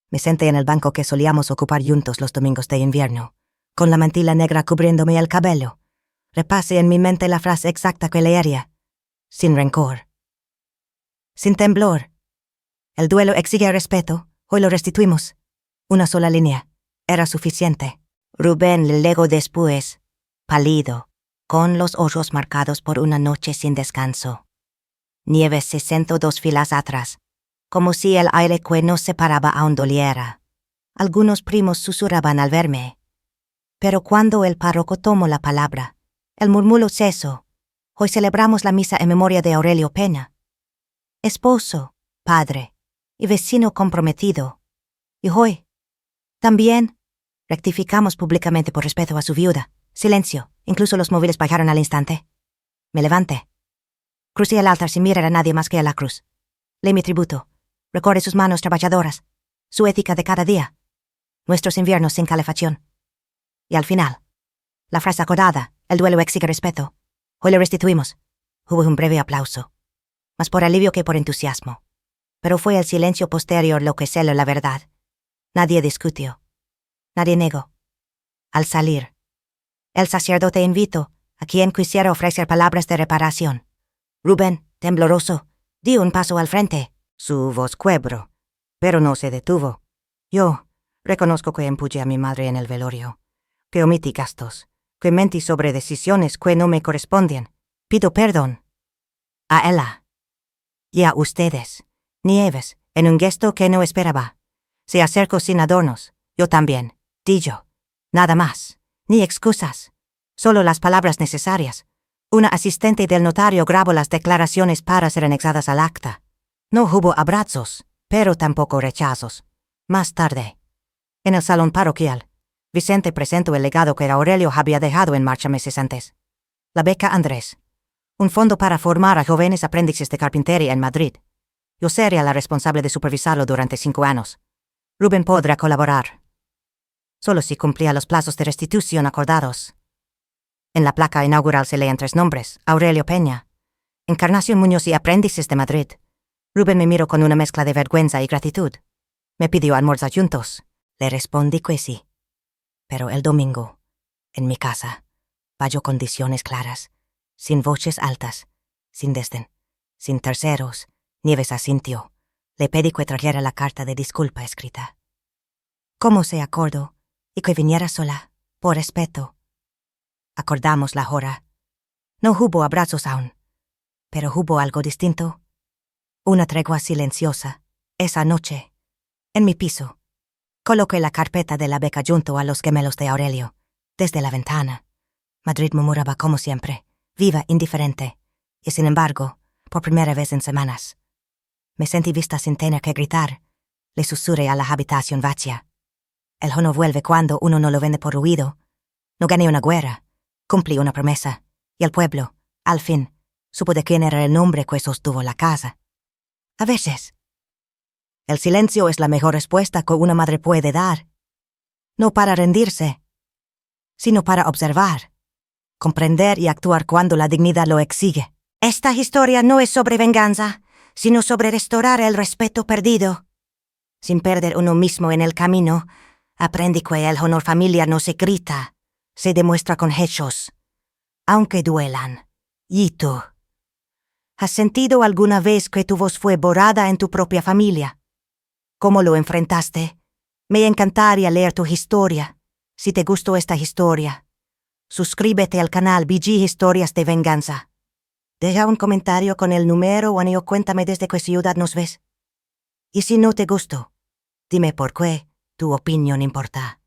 [SPEAKER 1] Me senté en el banco que solíamos ocupar juntos los domingos de invierno, con la mantilla negra cubriéndome el cabello. Repasé en mi mente la frase exacta que leería. Sin rencor. Sin temblor. El duelo exige respeto, hoy lo restituimos. Una sola línea. Era suficiente. Rubén le legó después, pálido, con los ojos marcados por una noche sin descanso. Nieves se sentó 2 filas atrás, como si el aire que nos separaba aún doliera. Algunos primos susurraban al verme. Pero cuando el párroco tomó la palabra, el murmullo cesó. Hoy celebramos la misa en memoria de Aurelio Peña. Esposo, padre y vecino comprometido. Y hoy, también, rectificamos públicamente por respeto a su viuda. Silencio, incluso los móviles bajaron al instante. Me levanté. Crucé el altar sin mirar a nadie más que a la cruz. Leí mi tributo. Recordé sus manos trabajadoras, su ética de cada día, nuestros inviernos sin calefacción. Y al final, la frase acordada, el duelo exige respeto. Hoy lo restituimos. Hubo un breve aplauso, más por alivio que por entusiasmo. Pero fue el silencio posterior lo que celó la verdad. Nadie discutió. Nadie negó. Al salir, el sacerdote invitó a quien quisiera ofrecer palabras de reparación. Rubén, tembloroso, dio un paso al frente. Su voz quebró, pero no se detuvo. Yo reconozco que empujé a mi madre en el velorio, que omití gastos, que mentí sobre decisiones que no me correspondían. Pido perdón. A ella. Y a ustedes. Nieves, en un gesto que no esperaba. Se acercó sin adornos. Yo también. Dillo. Nada más. Ni excusas. Solo las palabras necesarias. Una asistente del notario grabó las declaraciones para ser anexadas al acta. No hubo abrazos, pero tampoco rechazos. Más tarde, en el salón parroquial, Vicente presentó el legado que Aurelio había dejado en marcha meses antes. La beca Andrés. Un fondo para formar a jóvenes aprendices de carpintería en Madrid. Yo sería la responsable de supervisarlo durante 5 años. Rubén podrá colaborar, solo si cumplía los plazos de restitución acordados. En la placa inaugural se leen 3 nombres: Aurelio Peña, Encarnación Muñoz y Aprendices de Madrid. Rubén me miró con una mezcla de vergüenza y gratitud. Me pidió almorzar juntos. Le respondí que sí. Pero el domingo, en mi casa, bajo condiciones claras, sin voces altas, sin desdén, sin terceros, Nieves asintió. Le pedí que trajera la carta de disculpa escrita. Como se acordó, y que viniera sola, por respeto. Acordamos la hora. No hubo abrazos aún, pero hubo algo distinto. Una tregua silenciosa. Esa noche, en mi piso, coloqué la carpeta de la beca junto a los gemelos de Aurelio. Desde la ventana, Madrid murmuraba como siempre, viva, indiferente, y sin embargo, por primera vez en semanas, me sentí vista sin tener que gritar. Le susurré a la habitación vacía. El no vuelve cuando uno no lo vende por ruido. No gané una guerra, cumplí una promesa, y el pueblo, al fin, supo de quién era el nombre que sostuvo la casa. A veces, el silencio es la mejor respuesta que una madre puede dar. No para rendirse, sino para observar, comprender y actuar cuando la dignidad lo exige. Esta historia no es sobre venganza, sino sobre restaurar el respeto perdido. Sin perder uno mismo en el camino, aprendí que el honor familiar no se grita, se demuestra con hechos, aunque duelan. ¿Y tú? ¿Has sentido alguna vez que tu voz fue borrada en tu propia familia? ¿Cómo lo enfrentaste? Me encantaría leer tu historia. Si te gustó esta historia, suscríbete al canal BG Historias de Venganza. Deja un comentario con el número o cuéntame desde qué ciudad nos ves. Y si no te gustó, dime por qué, tu opinión importa.